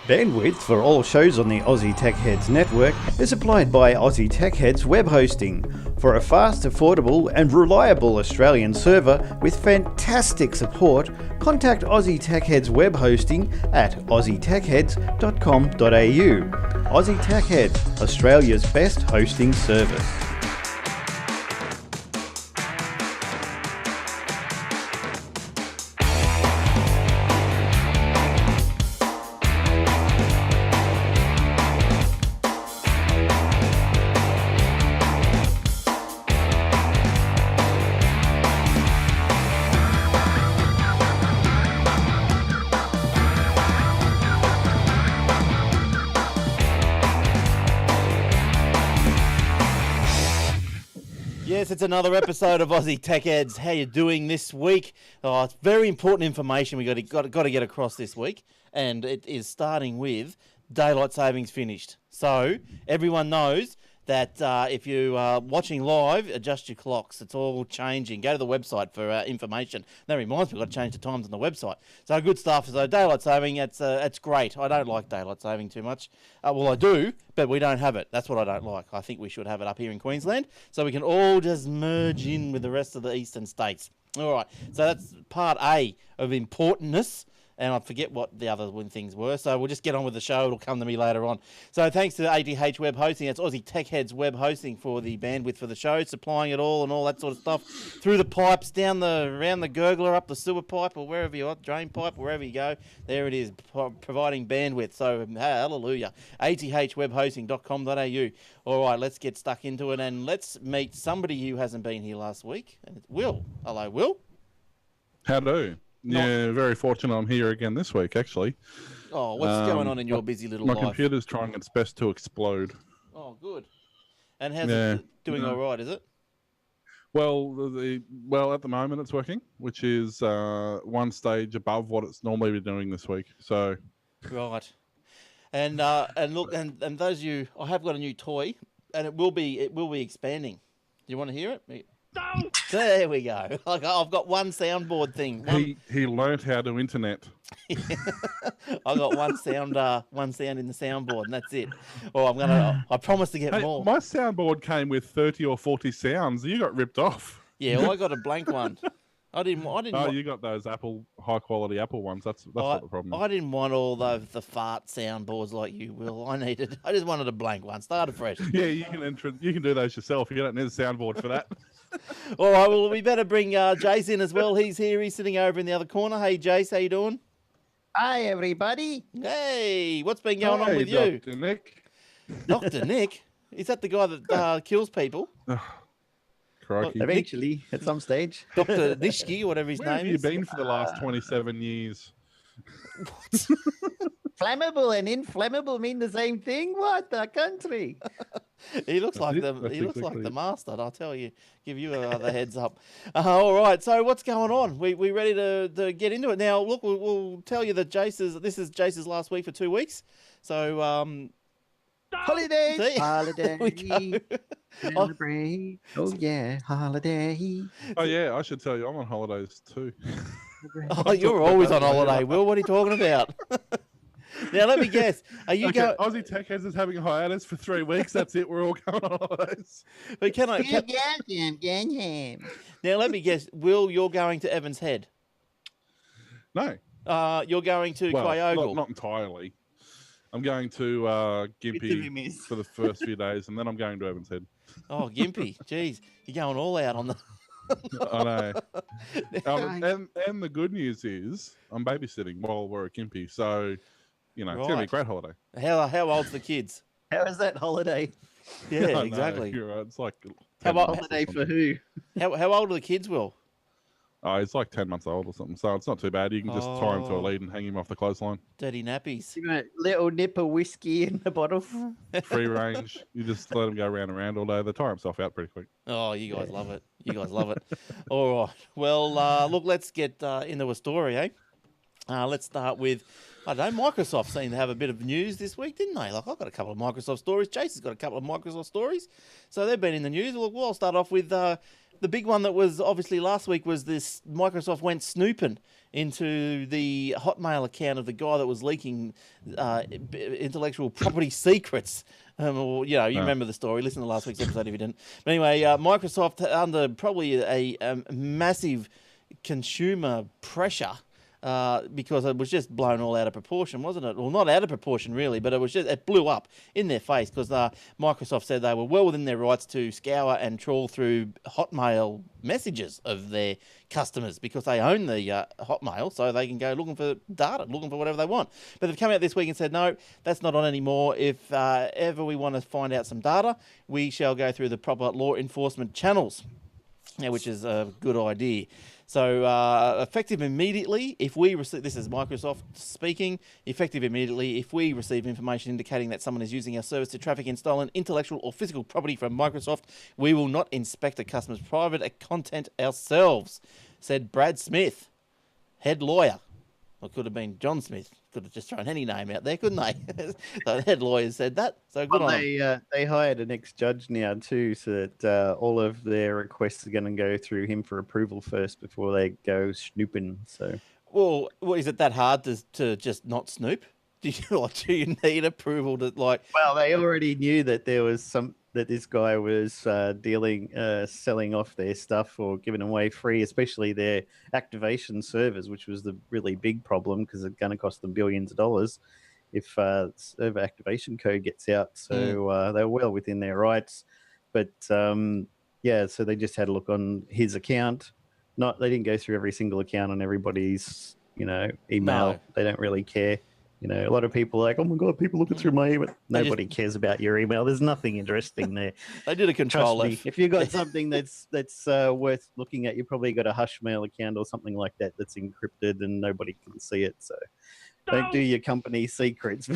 Bandwidth for all shows on the Aussie Tech Heads network is supplied by Aussie Tech Heads web hosting. For a fast, affordable and reliable Australian server with fantastic support, contact Aussie Tech Heads web hosting at aussietechheads.com.au. Aussie Tech Heads, Australia's best hosting service. Yes, it's another episode of Aussie Tech Heads. How you doing this week? Oh, it's very important information we got to get across this week, and it is starting with daylight savings finished. So everyone knows that if you are watching live, adjust your clocks. It's all changing. Go to the website for information. That reminds me, we've got to change the times on the website. So good stuff. So daylight saving, it's great. I don't like daylight saving too much. Well, I do, but we don't have it. That's what I don't like. I think we should have it up here in Queensland so we can all just merge in with the rest of the eastern states. All right. So that's part A of importantness. And I forget what the other things were. So we'll just get on with the show. It'll come to me later on. So thanks to ATH Web Hosting. That's Aussie Tech Heads Web Hosting for the bandwidth for the show, supplying it all and all that sort of stuff through the pipes, around the gurgler, up the sewer pipe or wherever you are, drain pipe, wherever you go. There it is, providing bandwidth. So hallelujah. athwebhosting.com.au. All right, let's get stuck into it and let's meet somebody who hasn't been here last week. And it's Will. Hello, Will. How do? Yeah, very fortunate I'm here again this week, actually. Oh, what's going on in your busy little life? My computer's trying its best to explode. Oh, good. And how's it doing all right, is it? Well, at the moment it's working, which is one stage above what it's normally been doing this week. So, right. And look, and those of you, I have got a new toy, and it will be expanding. Do you want to hear it? Don't. There we go. I've got one soundboard thing. He learnt how to internet. I got one sound in the soundboard, and that's it. Or I promise to get more. My soundboard came with 30 or 40 sounds. You got ripped off. Yeah, well, I got a blank one. I didn't. Oh, you got those high quality Apple ones. That's not the problem. I didn't want all the fart soundboards like you will. I just wanted a blank one. Start afresh. Yeah, you can do those yourself. You don't need a soundboard for that. All right, well, we better bring Jace in as well. He's here. He's sitting over in the other corner. Hey, Jace, how you doing? Hi, everybody. Hey, what's been going on with you? Dr. Nick. Dr. Nick? Is that the guy that kills people? Crikey. Eventually, at some stage. Dr. Nishki, whatever his Where name have you is. been for the last 27 years? What? Flammable and inflammable mean the same thing? What the country? He looks like the master, I'll tell you. Give you the heads up. All right, so what's going on? We ready to get into it now? Look, we'll tell you that this is Jace's last week for 2 weeks. So Holiday. See? Holiday. Celebrate. Oh yeah, holiday. Oh yeah, I should tell you, I'm on holidays too. Oh, you're always on holiday, Will. What are you talking about? Now, let me guess. Are you going? Aussie Tech Heads is having a hiatus for 3 weeks. That's it. We're all going on holidays. But now, let me guess. Will, you're going to Evans Head? No. You're going to Quayogle? Not entirely. I'm going to Gympie for the first few days, and then I'm going to Evans Head. Oh, Gympie. Jeez. You're going all out on the... I know. And the good news is I'm babysitting while we're at Gympie, so... You know, It's going to be a great holiday. How old's the kids? How is that holiday? Yeah, exactly. You're right. It's like... Holiday for who? How old are the kids, Will? Oh, he's like 10 months old or something, so it's not too bad. You can just tie him to a lead and hang him off the clothesline. Dirty nappies. You know, little nip of whiskey in the bottle. Free range. You just let him go round and round all day. They tire himself out pretty quick. Oh, you guys love it. You guys love it. All right. Well, look, let's get into a story, eh? Let's start with... I don't know, Microsoft seemed to have a bit of news this week, didn't they? Like, I've got a couple of Microsoft stories. Jason's got a couple of Microsoft stories. So they've been in the news. Look, well, I'll start off with The big one that was obviously last week was this: Microsoft went snooping into the Hotmail account of the guy that was leaking intellectual property secrets. Or, you remember the story. Listen to last week's episode if you didn't. But anyway, Microsoft, under probably a massive consumer pressure, because it was just blown all out of proportion, wasn't it? Well, not out of proportion really, but it blew up in their face because Microsoft said they were well within their rights to scour and trawl through Hotmail messages of their customers because they own the Hotmail, so they can go looking for data, looking for whatever they want. But they've come out this week and said, no, that's not on anymore. If ever we want to find out some data, we shall go through the proper law enforcement channels. Yeah, which is a good idea. So effective immediately, if we receive, this is Microsoft speaking, effective immediately, if we receive information indicating that someone is using our service to traffic in stolen intellectual or physical property from Microsoft, we will not inspect a customer's private content ourselves, said Brad Smith, head lawyer. Or could have been John Smith. Could have just thrown any name out there, couldn't they? The head lawyer said that. So good on them. They hired an ex-judge now too, so that all of their requests are going to go through him for approval first before they go snooping. So, well, is it that hard to just not snoop? Do you need approval to like? Well, they already knew that there was that this guy was selling off their stuff or giving away free, especially their activation servers, which was the really big problem because it's going to cost them billions of dollars if server activation code gets out. So they're well within their rights. But so they just had a look on his account. They didn't go through every single account on everybody's email. No. They don't really care. A lot of people are like, oh my God, people looking through my email. Nobody cares about your email. There's nothing interesting there. They did a control F. If you've got something that's worth looking at, you've probably got a Hushmail account or something like that that's encrypted and nobody can see it. So don't do your company secrets.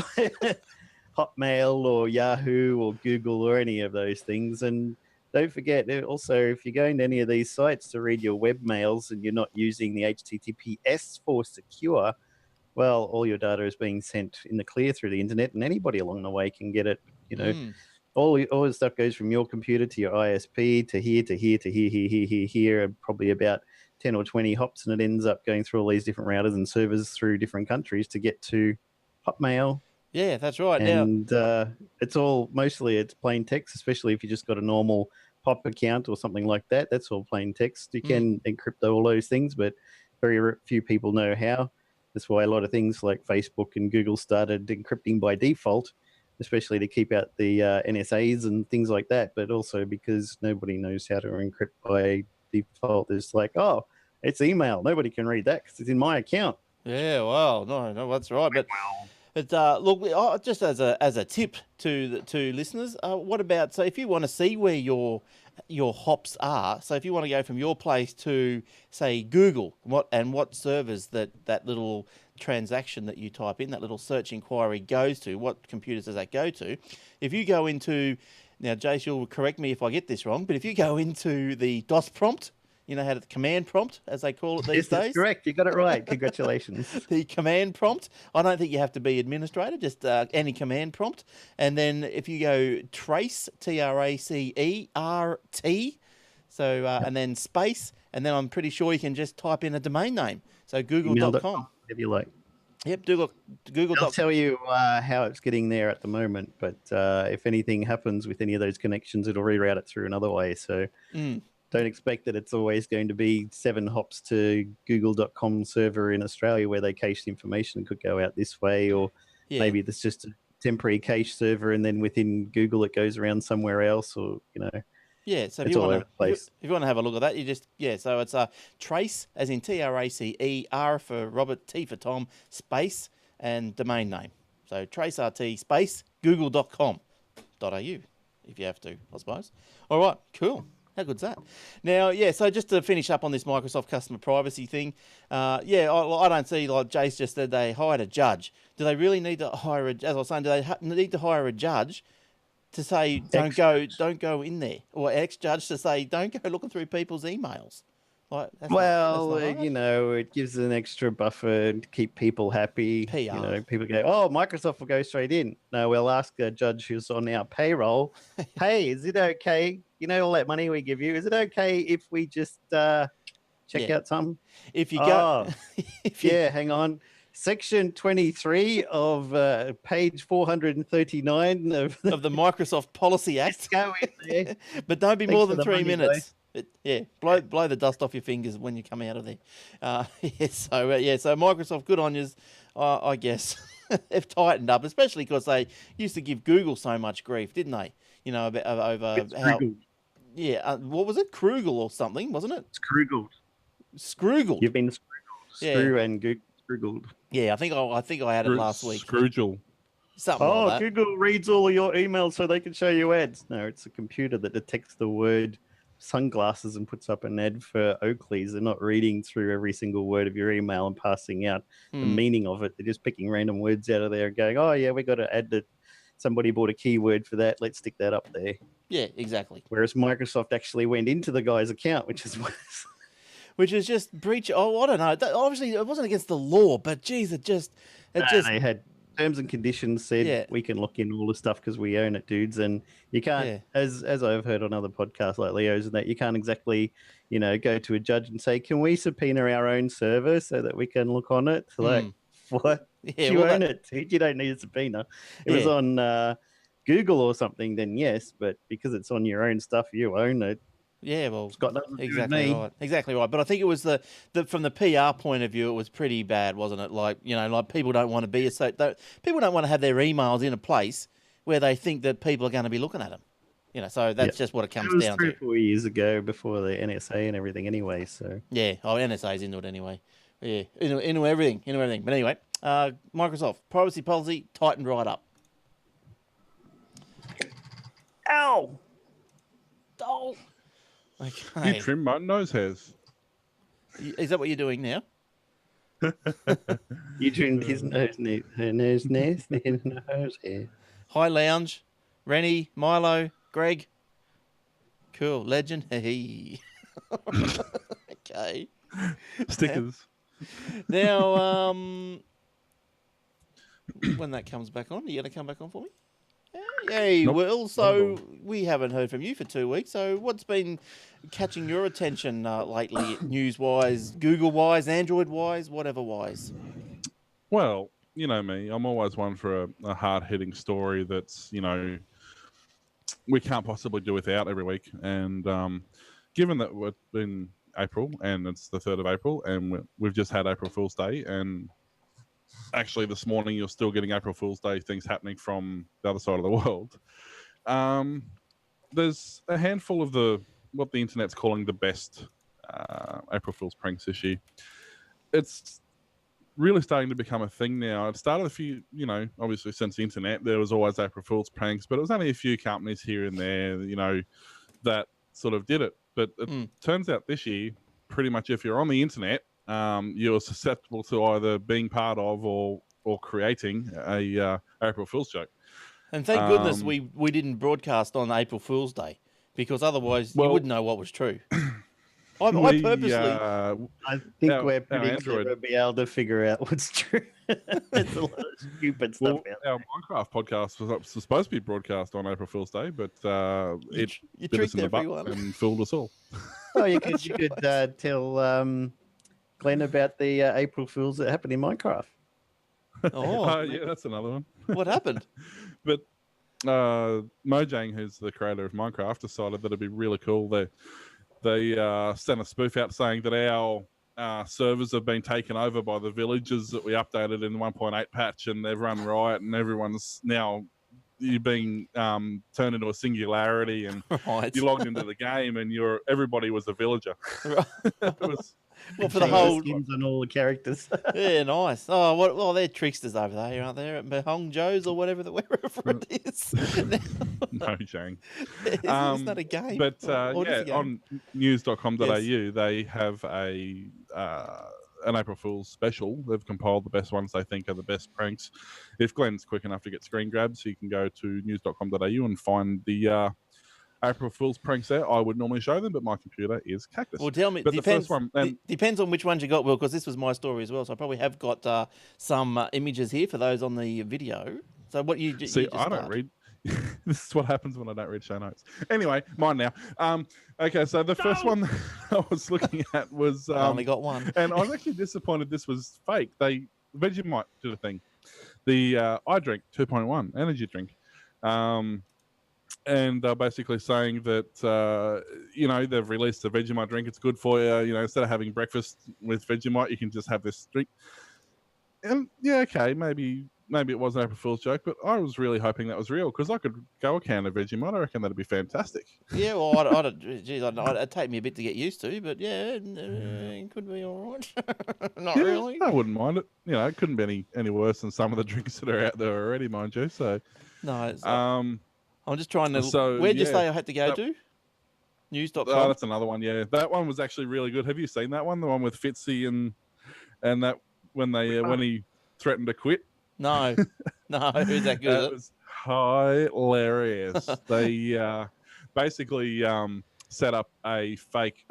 Hotmail or Yahoo or Google or any of those things. And don't forget, also, if you're going to any of these sites to read your webmails and you're not using the HTTPS for secure, well, all your data is being sent in the clear through the internet, and anybody along the way can get it. All the stuff goes from your computer to your ISP to here to here to here, and probably about 10 or 20 hops, and it ends up going through all these different routers and servers through different countries to get to Hotmail. Yeah, that's right. And it's plain text, especially if you just got a normal POP account or something like that. That's all plain text. You can encrypt all those things, but very few people know how. That's why a lot of things like Facebook and Google started encrypting by default, especially to keep out the NSAs and things like that, but also because nobody knows how to encrypt by default. It's like, oh, it's email. Nobody can read that because it's in my account. Yeah, well, no, that's right. But look, just as a tip to listeners, what about, so if you want to see where your hops are, so if you want to go from your place to, say, Google, what servers that little transaction that you type in, that little search inquiry goes to, what computers does that go to? If you go into, now Jace, you'll correct me if I get this wrong, but if you go into the DOS prompt, how to command prompt, as they call it these days. That's correct. You got it right. Congratulations. The command prompt. I don't think you have to be administrator, just any command prompt. And then if you go trace, TRACERT, so and then space, and then I'm pretty sure you can just type in a domain name. So google.com. If you like. Yep, Google. I'll tell you how it's getting there at the moment, but if anything happens with any of those connections, it'll reroute it through another way. So don't expect that it's always going to be 7 hops to google.com server in Australia where they cache the information. It could go out this way, or maybe there's just a temporary cache server and then within Google it goes around somewhere else, or, Yeah, so if it's you all want over the place. if you want to have a look at that, you just so it's trace, as in TRACE, R for Robert, T for Tom, space, and domain name. So trace RT space google.com.au if you have to, I suppose. All right, cool. How good's that? Now, so just to finish up on this Microsoft customer privacy thing, I don't see, like Jace just said, they hired a judge. Do they really need to hire as I was saying, do they need to hire a judge to say don't go in there, or ex-judge to say don't go looking through people's emails? Like, that's Well, not hard. you know, it gives an extra buffer to keep people happy. PR. You know, people go, "Oh, Microsoft will go straight in." No, we'll ask a judge who's on our payroll, "Hey, is it okay? You know all that money we give you? Is it okay if we just check Yeah. out some?" If you Oh, go, if you, yeah, hang on. Section 23 of page 439 of of the Microsoft Policy Let's Act, go in there. but don't be Thanks more for than the 3 money, minutes. Blow the dust off your fingers when you come out of there. So Microsoft, good on yous. I guess they've tightened up, especially because they used to give Google so much grief, didn't they? You know, over It's how. Krugel. Yeah, what was it? Krugel or something, wasn't it? It's Krugel. Scroogled. You've been Yeah, Screw and Googled. yeah. I think I had it last week. Scroogel. Something Oh, like that. Google reads all of your emails so they can show you ads. No, it's a computer that detects the word sunglasses and puts up an ad for Oakleys. They're not reading through every single word of your email and passing out the meaning of it. They're just picking random words out of there and going, "Oh yeah, we got to add that somebody bought a keyword for that. Let's stick that up there." Yeah, exactly. Whereas Microsoft actually went into the guy's account, which is worse. Which is just breach. Oh, I don't know. Obviously, it wasn't against the law, but geez, it just. They had terms and conditions said Yeah. we can look in all the stuff because we own it, dudes, and you can't. Yeah. As I've heard on other podcasts like Leo's, and that you can't exactly, go to a judge and say, "Can we subpoena our own server so that we can look on it?" Like, what? Yeah, You well, own it, dude. You don't need a subpoena. It was Yeah. on Google or something, then yes, but because it's on your own stuff, you own it. Yeah, well, It's got nothing to do with exactly me. right, exactly right. But I think it was the from the PR point of view, it was pretty bad, wasn't it? Like like people don't want to be people don't want to have their emails in a place where they think that people are going to be looking at them. So that's just what it comes It was down 3 or to. 4 years ago before the NSA and everything, anyway. So Yeah, NSA's into it anyway. Yeah, into everything, But anyway, Microsoft privacy policy tightened right up. ow. Oh, You okay. trim my nose hairs. Is that what you're doing now? You trimmed his nose, her nose, hair. Hi, Lounge, Rennie, Milo, Greg. Cool, legend. Hey. Okay. Stickers. Now, when that comes back on, are you going to come back on for me? Yeah, you Nope. will. So we haven't heard from you for 2 weeks. So what's been catching your attention lately, news-wise, Google-wise, Android-wise, whatever-wise? Well, you know me. I'm always one for a hard-hitting story that's, we can't possibly do without every week. And given that we're in April and it's the 3rd of April and we've just had April Fool's Day, and actually this morning you're still getting April Fool's Day things happening from the other side of the world. There's a handful of what the internet's calling the best April Fool's pranks this year. It's really starting to become a thing now. It started a few, obviously since the internet, there was always April Fool's pranks, but it was only a few companies here and there, that sort of did it. But it turns out this year, pretty much if you're on the internet, you're susceptible to either being part of or creating a April Fool's joke. And thank goodness we didn't broadcast on April Fool's Day, because otherwise you wouldn't know what was true. I purposely. I think we're pretty Android clever to be able to figure out what's true. It's a lot of stupid stuff out there. Our Minecraft podcast was supposed to be broadcast on April Fool's Day, but it you bit us tricked in the butt everyone. and fooled us all. Oh, you could tell Glenn about the April Fools that happened in Minecraft. Oh, Yeah, that's another one. what happened? But Mojang, who's the creator of Minecraft, decided that it'd be really cool. They sent a spoof out saying that our servers have been taken over by the villages that we updated in the 1.8 patch, and they've run riot, and everyone's now being turned into a singularity, and Right. you logged into the game, and everybody was a villager. It was, Well, for the whole. skins on all the characters. Yeah, nice. Oh, well, they're tricksters over there, aren't they? At Mahong or whatever wherever it is. Mojang. Isn't that a game? But Or it is a game. on news.com.au, Yes. they have an April Fool's special. They've compiled the best ones they think are the best pranks. If Glenn's quick enough to get screen grabs, he can go to news.com.au and find the April Fool's pranks there, I would normally show them, but my computer is cactus. Well, tell me, but depends, the first one, depends on which ones you got, Will, because this was my story as well. So I probably have got some images here for those on the video. So what you see, you just I don't start. read. This is what happens when I don't read show notes. Anyway, mine now. Okay, so the first one I was looking at was I only got one, and I was actually disappointed this was fake. Vegemite did a thing. The I drink 2.1 energy drink, and they're basically saying that they've released a Vegemite drink. It's good for you. Instead of having breakfast with Vegemite, you can just have this drink. And yeah, okay, maybe it was an April Fool's joke, but I was really hoping that was real because I could go a can of Vegemite. I reckon that'd be fantastic. Yeah, well, it'd take me a bit to get used to, but yeah, it could be all right. Not Yeah, really. I wouldn't mind it. It couldn't be any worse than some of the drinks that are out there already, mind you. So, No, it's, I'm just trying to. so, Where'd you yeah, say I had to go to? News.com. Oh, that's another one. Yeah, that one was actually really good. Have you seen that one? The one with Fitzy and that when he threatened to quit. No, who's that good? That was hilarious. They basically set up a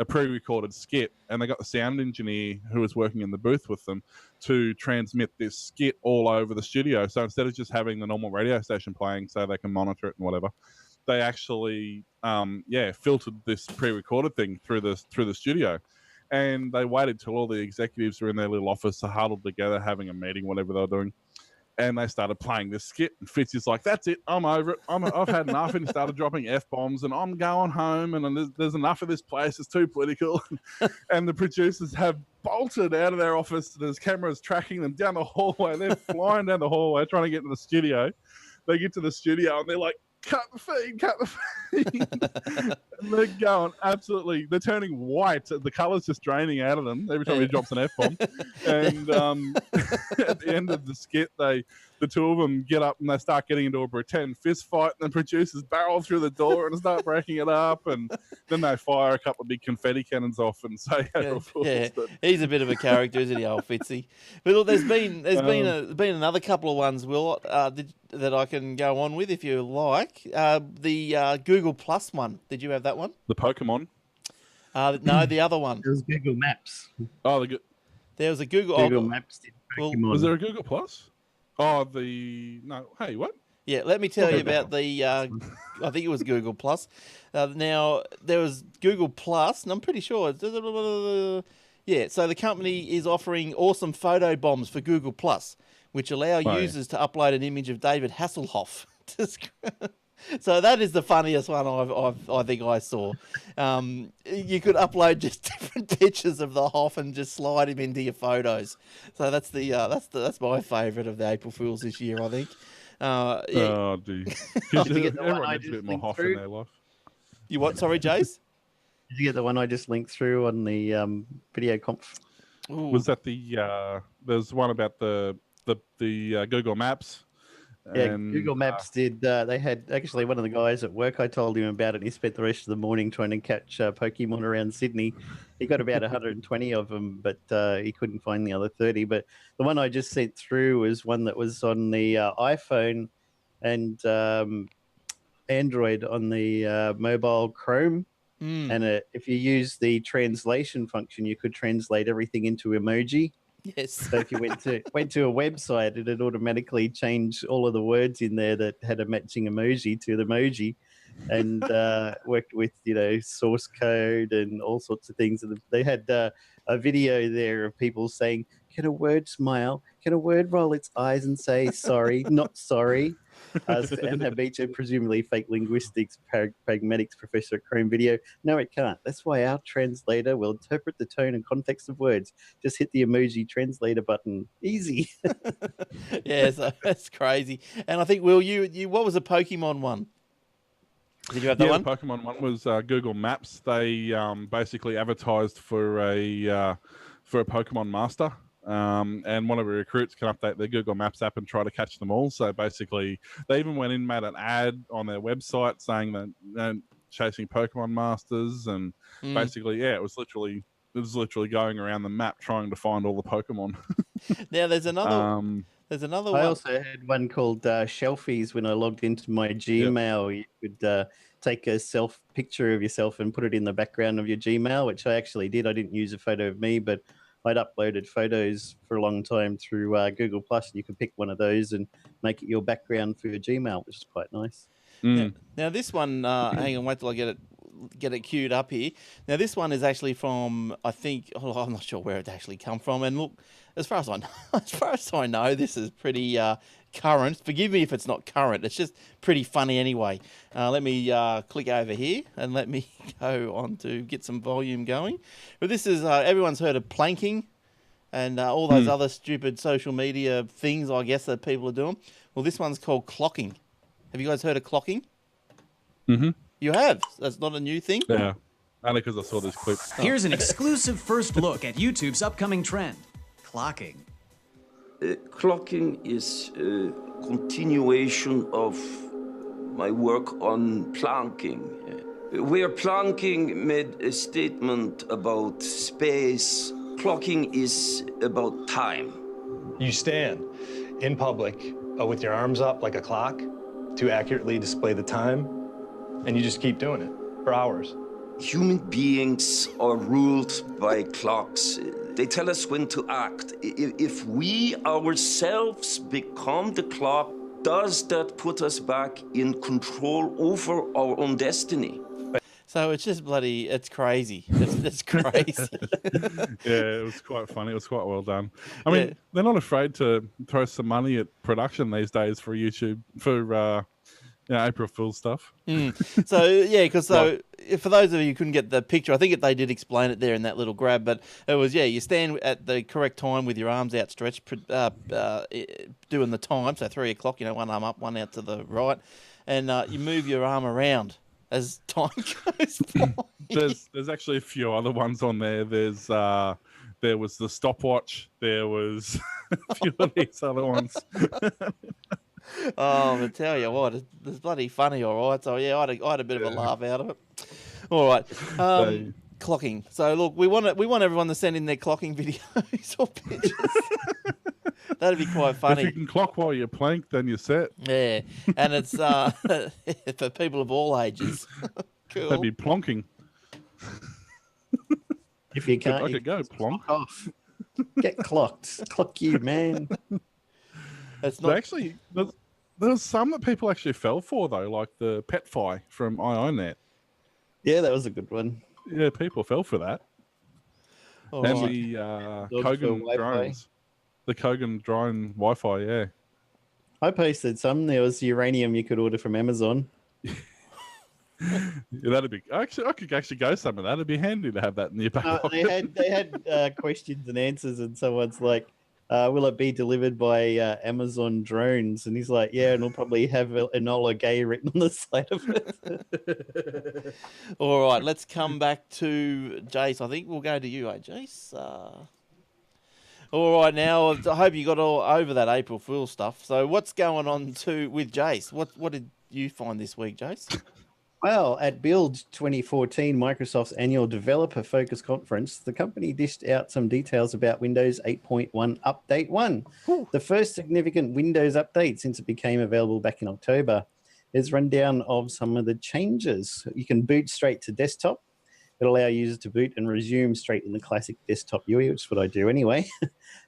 pre-recorded skit, and they got the sound engineer who was working in the booth with them to transmit this skit all over the studio. So instead of just having the normal radio station playing so they can monitor it and whatever, they actually filtered this pre-recorded thing through the studio. And they waited till all the executives were in their little office, huddled together, having a meeting, whatever they were doing. And they started playing this skit. And Fitz is like, that's it. I'm over it. I've had enough. And he started dropping F-bombs. And I'm going home. And there's enough of this place. It's too political. And the producers have bolted out of their office. There's cameras tracking them down the hallway. They're flying down the hallway trying to get to the studio. They get to the studio and they're like, cut the feed. And they're going absolutely, they're turning white. The colour's just draining out of them every time he drops an F-bomb. And at the end of the skit, the two of them get up and they start getting into a pretend fist fight, and the producers barrel through the door and start breaking it up, and then they fire a couple of big confetti cannons off and say, yeah. He's a bit of a character, isn't he, old Fitzy? But look, there's been another couple of ones, Will, that I can go on with if you like. The Google Plus one. Did you have that one? The Pokemon? No, the other one. It was Google Maps. Oh, there was a Google Maps did Pokemon. Was there a Google Plus? Oh, hey, what? Yeah, let me tell you about the, I think it was Google Plus. Now, there was Google Plus, and I'm pretty sure, yeah, so the company is offering awesome photo bombs for Google Plus, which allow users to upload an image of David Hasselhoff. So that is the funniest one I think I saw. You could upload just different pictures of the Hoff and just slide him into your photos. So that's my favourite of the April Fools this year, I think. Yeah. Oh, dear. Everyone needs a bit more Hoff in their life. You what? Sorry, Jace? Did you get the one I just linked through on the video conf? Ooh. Was that there's one about the Google Maps? Yeah, Google Maps did. They had actually one of the guys at work. I told him about it. He spent the rest of the morning trying to catch Pokemon around Sydney. He got about 120 of them, but he couldn't find the other 30. But the one I just sent through was one that was on the iPhone and Android on the mobile Chrome. And if you use the translation function, you could translate everything into emoji. Yes. So if you went to a website, it'd automatically change all of the words in there that had a matching emoji to the emoji, and worked with source code and all sorts of things. And they had a video there of people saying, "Can a word smile? Can a word roll its eyes and say sorry, not sorry?" And Habicho, presumably fake linguistics, pragmatics professor at Chrome Video. No, it can't. That's why our translator will interpret the tone and context of words. Just hit the emoji translator button. Easy. Yeah, so that's crazy. And I think, Will, you what was the Pokemon one? Did you have that one? The Pokemon one was Google Maps. They basically advertised for a Pokemon Master. And one of the recruits can update their Google Maps app and try to catch them all. So basically, they even went in and made an ad on their website saying that chasing Pokemon Masters, and basically, it was literally going around the map trying to find all the Pokemon. Now, there's There's another I one. also had one called Shelfies when I logged into my Gmail. You could take a self picture of yourself and put it in the background of your Gmail, which I actually did. I didn't use a photo of me, but I'd uploaded photos for a long time through Google Plus, and you could pick one of those and make it your background for your Gmail, which is quite nice. Now this one, hang on, wait till I get it queued up here. Now this one is actually from, I think, I'm not sure where it actually come from. And look, as far as I know, this is pretty current. Forgive me if it's not current. It's just pretty funny anyway. Let me click over here and let me go on to get some volume going. But this is everyone's heard of planking and all those other stupid social media things, I guess, that people are doing. Well, this one's called clocking. Have you guys heard of clocking? Mm-hmm. You have? That's not a new thing? Yeah. Only because I saw this clip. Here's an exclusive first look at YouTube's upcoming trend, clocking. Clocking is a continuation of my work on planking, where planking made a statement about space. Clocking is about time. You stand in public with your arms up like a clock to accurately display the time, and you just keep doing it for hours. Human beings are ruled by clocks. They tell us when to act. If we ourselves become the clock, does that put us back in control over our own destiny? So it's just bloody, it's crazy. It's crazy. Yeah, it was quite funny. It was quite well done. I mean, they're not afraid to throw some money at production these days for YouTube, for April Fool's stuff. So, yeah, because for those of you who couldn't get the picture, I think they did explain it there in that little grab, but it was, you stand at the correct time with your arms outstretched, doing the time, so 3 o'clock, one arm up, one out to the right, and you move your arm around as time goes by. There's actually a few other ones on there. There was the stopwatch. There was a few of these other ones. Oh, I tell you what, it's bloody funny, all right. So yeah, I had a bit of a laugh out of it. All right, clocking. So look, we want everyone to send in their clocking videos or pictures. That'd be quite funny. If you can clock while you're planked, then you're set. Yeah, and it's for people of all ages. Cool. That'd be plonking. If you can't, I could go plonk off. Get clocked. Clock you, man. It's not actually. There was some that people actually fell for though, like the pet fi from IONet. Yeah, that was a good one. Yeah, people fell for that. Oh, and right. the Kogan drones. The Kogan drone Wi-Fi, yeah. I posted some. There was uranium you could order from Amazon. Yeah, that'd be actually. I could actually go some of that. It'd be handy to have that in your back pocket. They had questions and answers, and someone's like, "Will it be delivered by Amazon drones?" And he's like, "Yeah, and it'll probably have Enola Gay written on the side of it." All right, let's come back to Jace. I think we'll go to you, Jace. All right, now I hope you got all over that April Fool stuff. So what's going on with Jace? What did you find this week, Jace? Well, at Build 2014, Microsoft's annual developer focus conference, the company dished out some details about Windows 8.1 Update 1, the first significant Windows update since it became available back in October. There's a rundown of some of the changes. You can boot straight to desktop. It'll allow users to boot and resume straight in the classic desktop UI, which is what I do anyway,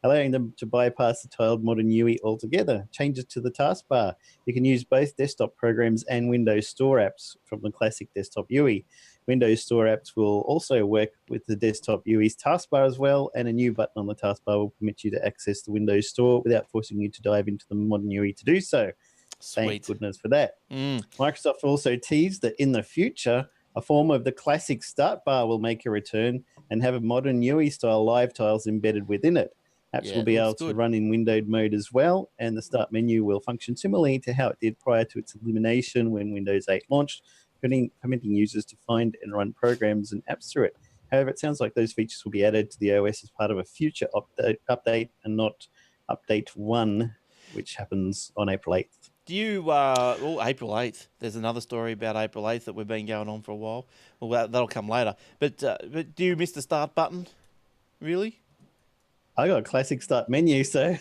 allowing them to bypass the tiled modern UI altogether. Changes to the taskbar. You can use both desktop programs and Windows Store apps from the classic desktop UI. Windows Store apps will also work with the desktop UI's taskbar as well, and a new button on the taskbar will permit you to access the Windows Store without forcing you to dive into the modern UI to do so. Sweet. Thank goodness for that. Microsoft also teased that in the future, a form of the classic start bar will make a return and have a modern UI-style live tiles embedded within it. Apps will be able to run in windowed mode as well, and the start menu will function similarly to how it did prior to its elimination when Windows 8 launched, permitting users to find and run programs and apps through it. However, it sounds like those features will be added to the OS as part of a future update and not Update 1, which happens on April 8th. Do you, April 8th, there's another story about April 8th that we've been going on for a while. Well, that'll come later. But do you miss the start button? Really? I got a classic start menu, so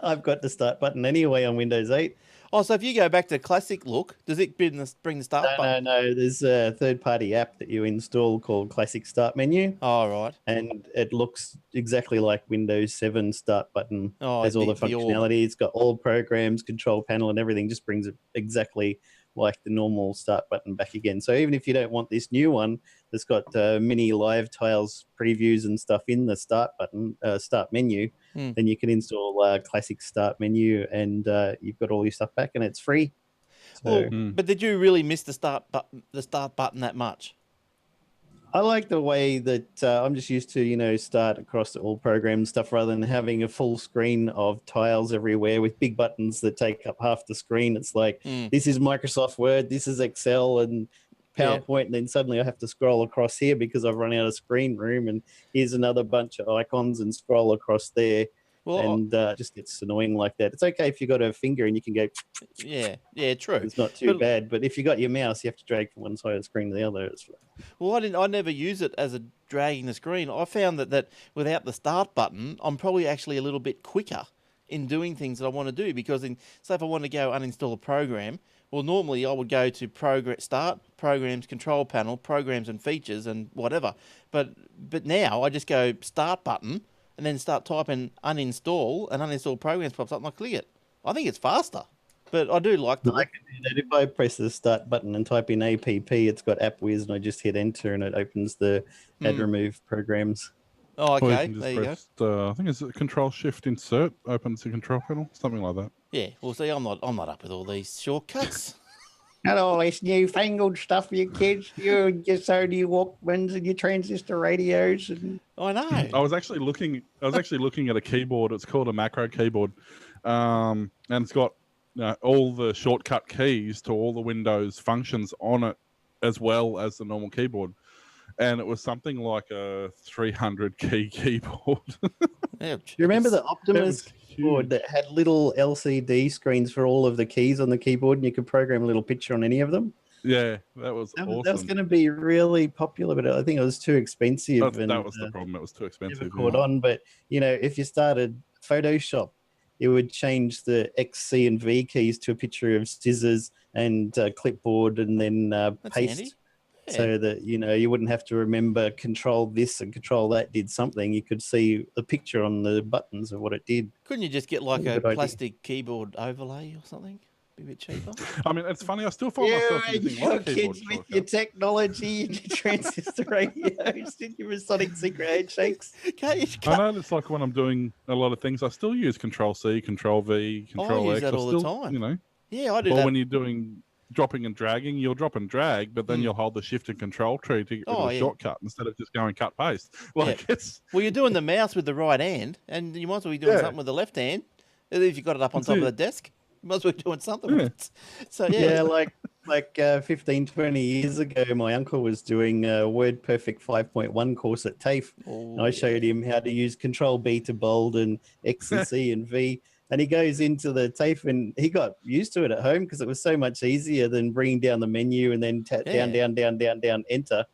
I've got the start button anyway on Windows 8. Oh, so if you go back to classic look, does it bring the start button? No. There's a third-party app that you install called Classic Start Menu, Oh, right. and it looks exactly like Windows 7 start button. Oh, Has all the the orb. functionality. It's got all programs, control panel, and everything. Just brings it exactly like the normal start button back again. So even if you don't want this new one that's got mini live tiles previews and stuff in the start button, start menu, then you can install Classic Start Menu, and you've got all your stuff back, and it's free. So, But did you really miss the start button that much? I like the way that I'm just used to, start across all programs stuff rather than having a full screen of tiles everywhere with big buttons that take up half the screen. It's like, this is Microsoft Word, this is Excel and PowerPoint, and then suddenly I have to scroll across here because I've run out of screen room, and here's another bunch of icons and scroll across there. Well, and just gets annoying like that. It's okay if you got a finger and you can go. Yeah, true. It's not too bad. But if you got your mouse, you have to drag from one side of the screen to the other. Well, I never use it as a dragging the screen. I found that without the start button, I'm probably actually a little bit quicker in doing things that I want to do. Because say if I want to go uninstall a program, well, normally I would go to start, programs, control panel, programs and features and whatever. But now I just go start button, and then start typing uninstall, and uninstall programs pops up and I click it. I think it's faster, but I do like the look. If I press the start button and type in app, it's got AppWiz, and I just hit enter and it opens the add remove programs. Oh, okay. There you go. I think it's Control Shift Insert opens the control panel, something like that. Yeah. Well, see, I'm not up with all these shortcuts. Not all this newfangled stuff, you kids. You and your Sony Walkmans and your transistor radios. And... I know. I was actually looking at a keyboard. It's called a macro keyboard, and it's got all the shortcut keys to all the Windows functions on it, as well as the normal keyboard. And it was something like a 300 key keyboard. Do you remember the Optimus keyboard that had little LCD screens for all of the keys on the keyboard, and you could program a little picture on any of them? Yeah, that was awesome. That was going to be really popular, but I think it was too expensive. That was the problem. It was too expensive. Never caught on, but if you started Photoshop, it would change the X, C, and V keys to a picture of scissors and clipboard, and then paste. Handy. Yeah. So that you wouldn't have to remember control this and control that did something. You could see the picture on the buttons of what it did. Couldn't you just get like a plastic keyboard overlay or something? Be a bit cheaper. I mean, it's funny. I still find myself using your kids with your technology and your transistor radios and your Sonic secret handshakes. I know it's like when I'm doing a lot of things, I still use Control C, Control V, Control X. I use that all the time. Yeah, I do. Or when you're doing dropping and dragging, you'll drop and drag, but then you'll hold the shift and control tree to get rid of the shortcut instead of just going cut paste. Well, you're doing the mouse with the right hand, and you might as well be doing something with the left hand. If you've got it up on top of the desk, you might as well be doing something with it. So like 15, 20 years ago, my uncle was doing a WordPerfect 5.1 course at TAFE. And I showed him how to use Control B to bold and X and C and V. And he goes into the TAFE, and he got used to it at home because it was so much easier than bringing down the menu and then down, enter.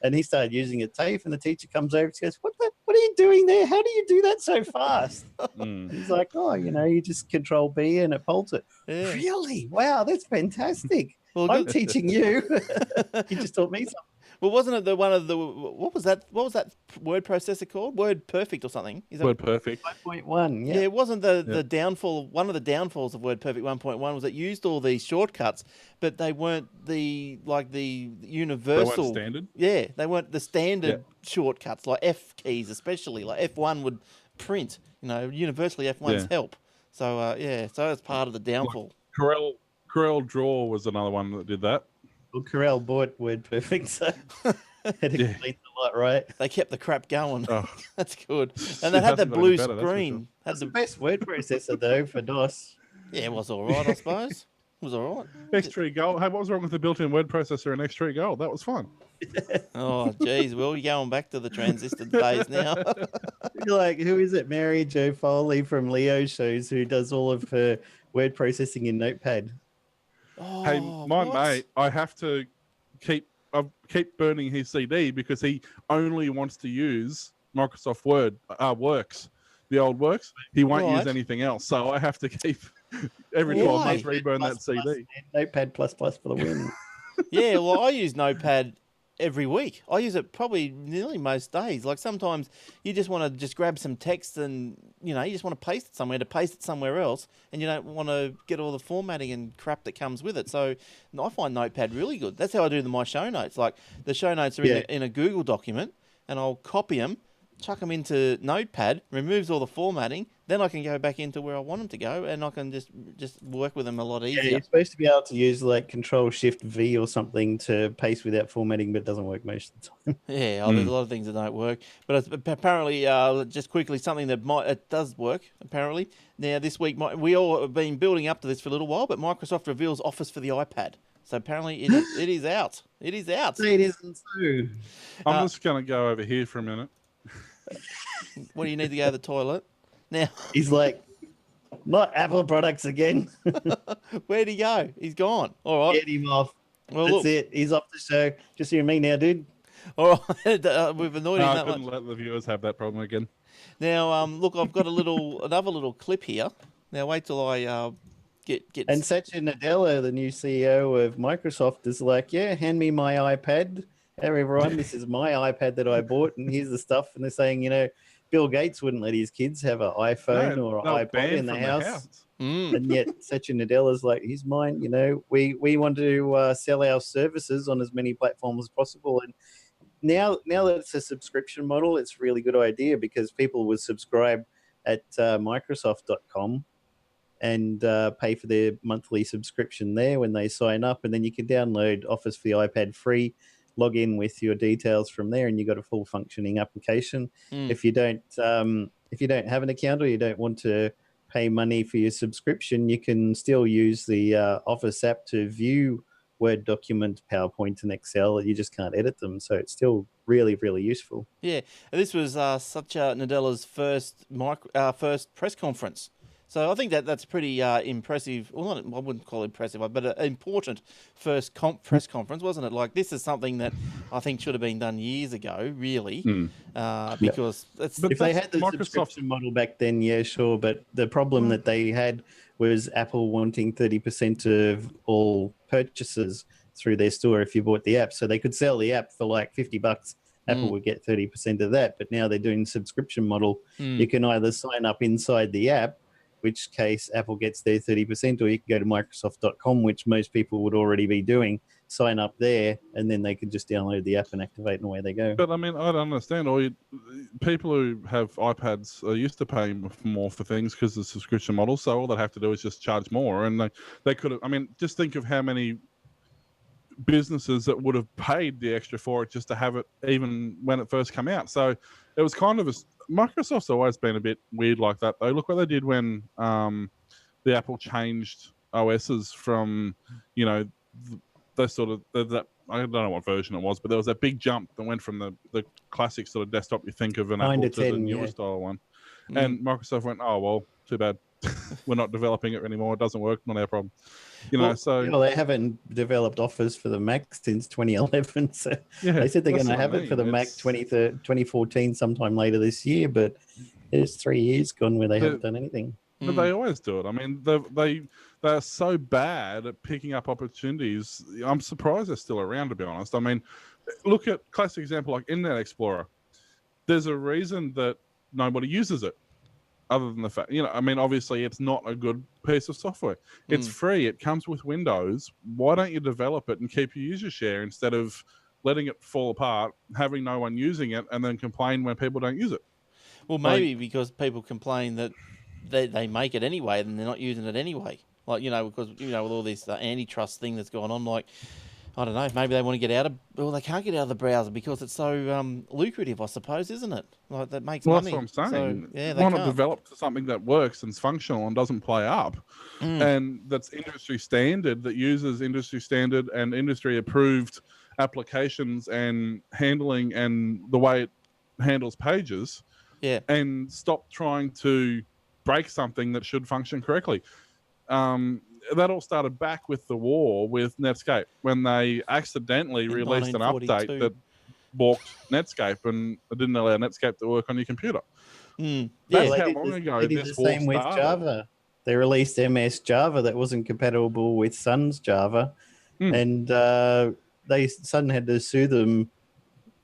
And he started using it TAFE, and the teacher comes over and goes, what are you doing there? How do you do that so fast? He's like, you just Control B and it bolts it. Yeah. Really? Wow, that's fantastic. Well, I'm teaching you. You just taught me something. Well, wasn't it what was that word processor called? Word Perfect or something? Word Perfect 5.1. Yeah, it wasn't the downfall. One of the downfalls of Word Perfect 1.1 was it used all these shortcuts, but they weren't the universal. They weren't standard. Yeah, they weren't the standard shortcuts like F keys, especially like F1 would print. Universally F1's help. So so it's part of the downfall. Like Corel Draw was another one that did that. Well, Corel bought WordPerfect, so had to complete the lot, right? They kept the crap going. Oh. That's good. And they had the blue screen. That's the best word processor, though, for DOS. Yeah, it was all right, I suppose. It was all right. X3 Gold. Hey, what was wrong with the built-in word processor in X3 Gold? That was fun. Oh, geez. Well, you're going back to the transistor days now. You're like, who is it? Mary Jo Foley from Leo shows who does all of her word processing in Notepad. Oh, hey, my mate, I have to keep burning his CD because he only wants to use Microsoft Word Works the old works, he won't use Right. anything else. So I have to keep every 12 Why? months reburn that CD. Notepad plus for the win. Yeah, well, I use Notepad every week. I use it probably nearly most days. Like sometimes you just want to just grab some text and, you just want to paste it somewhere else, and you don't want to get all the formatting and crap that comes with it. So I find Notepad really good. That's how I do my show notes. Like the show notes are in a Google document, and I'll copy them, chuck them into Notepad, removes all the formatting, then I can go back into where I want them to go, and I can just work with them a lot easier. Yeah, you're supposed to be able to use like Control-Shift-V or something to paste without formatting, but it doesn't work most of the time. Yeah, there's a lot of things that don't work, but it's apparently, just quickly, something that it does work. Apparently, now this week we all have been building up to this for a little while, but Microsoft reveals Office for the iPad. So apparently, it is out. It is out. It isn't so. I'm just going to go over here for a minute. What do you need to go to the toilet? Now He's like, not Apple products again. where'd he go? He's gone. All right. Get him off. Well, That's look. it. He's off the show. Just you and me now, dude. All right. We've annoyed him I that couldn't much. let the viewers have that problem again. Now, look, I've got another little clip here. Now, wait till I get. And Satya Nadella, the new CEO of Microsoft, is like, yeah, hand me my iPad. Hey, everyone, this is my iPad that I bought, and here's the stuff. And they're saying, Bill Gates wouldn't let his kids have an iPhone or an they're iPod banned in the from house. Mm. And yet Satya Nadella's like, he's mine. We want to sell our services on as many platforms as possible. And now that it's a subscription model, it's a really good idea because people would subscribe at Microsoft.com and pay for their monthly subscription there when they sign up. And then you can download Office for the iPad free, log in with your details from there, and you got a full functioning application. If you don't have an account or you don't want to pay money for your subscription, you can still use the Office app to view Word document, PowerPoint, and Excel. You just can't edit them, so it's still really, really useful. Yeah, and this was Satya Nadella's first press conference. So I think that's pretty impressive. Well, I wouldn't call it impressive, but an important first press conference, wasn't it? Like, this is something that I think should have been done years ago, really, because if they had the subscription model back then, yeah, sure. But the problem that they had was Apple wanting 30% of all purchases through their store if you bought the app. So they could sell the app for like $50. Apple would get 30% of that. But now they're doing subscription model. You can either sign up inside the app, which case Apple gets their 30%, or you can go to Microsoft.com, which most people would already be doing, sign up there, and then they can just download the app and activate, and away they go. But I mean, I don't understand. People who have iPads are used to paying more for things because of the subscription model, so all they have to do is just charge more. And they could have, I mean, just think of how many businesses that would have paid the extra for it just to have it even when it first came out. So it was kind of Microsoft's always been a bit weird like that, though. Look what they did when the Apple changed OSs from, the sort of that. I don't know what version it was, but there was that big jump that went from the classic sort of desktop you think of an Apple to the newer style one. And Microsoft went, oh well, too bad. We're not developing it anymore. It doesn't work. Not our problem. They haven't developed Office for the Mac since 2011. So they said they're going to have it for the Mac 2014 sometime later this year, but it's 3 years gone where they haven't done anything. But they always do it. I mean, they're so bad at picking up opportunities. I'm surprised they're still around, to be honest. I mean, look at classic example like Internet Explorer. There's a reason that nobody uses it. Other than the fact, I mean, obviously it's not a good piece of software. It's free. It comes with Windows. Why don't you develop it and keep your user share instead of letting it fall apart, having no one using it, and then complain when people don't use it? Well, maybe because people complain that they make it anyway and they're not using it anyway. Like, because, with all this antitrust thing that's going on, like, I don't know, maybe they want to get out of... Well, they can't get out of the browser because it's so lucrative, I suppose, isn't it? Like, that makes money. That's what I'm saying. So, yeah, why not develop something that works and's functional and doesn't play up, and that's industry standard, that uses industry standard and industry-approved applications and handling and the way it handles pages, and stop trying to break something that should function correctly. That all started back with the war with Netscape when they accidentally released an update that balked Netscape and it didn't allow Netscape to work on your computer. Yeah. That's Well, how did long ago they did this the war same with started. Java. They released MS Java that wasn't compatible with Sun's Java, and Sun had to sue them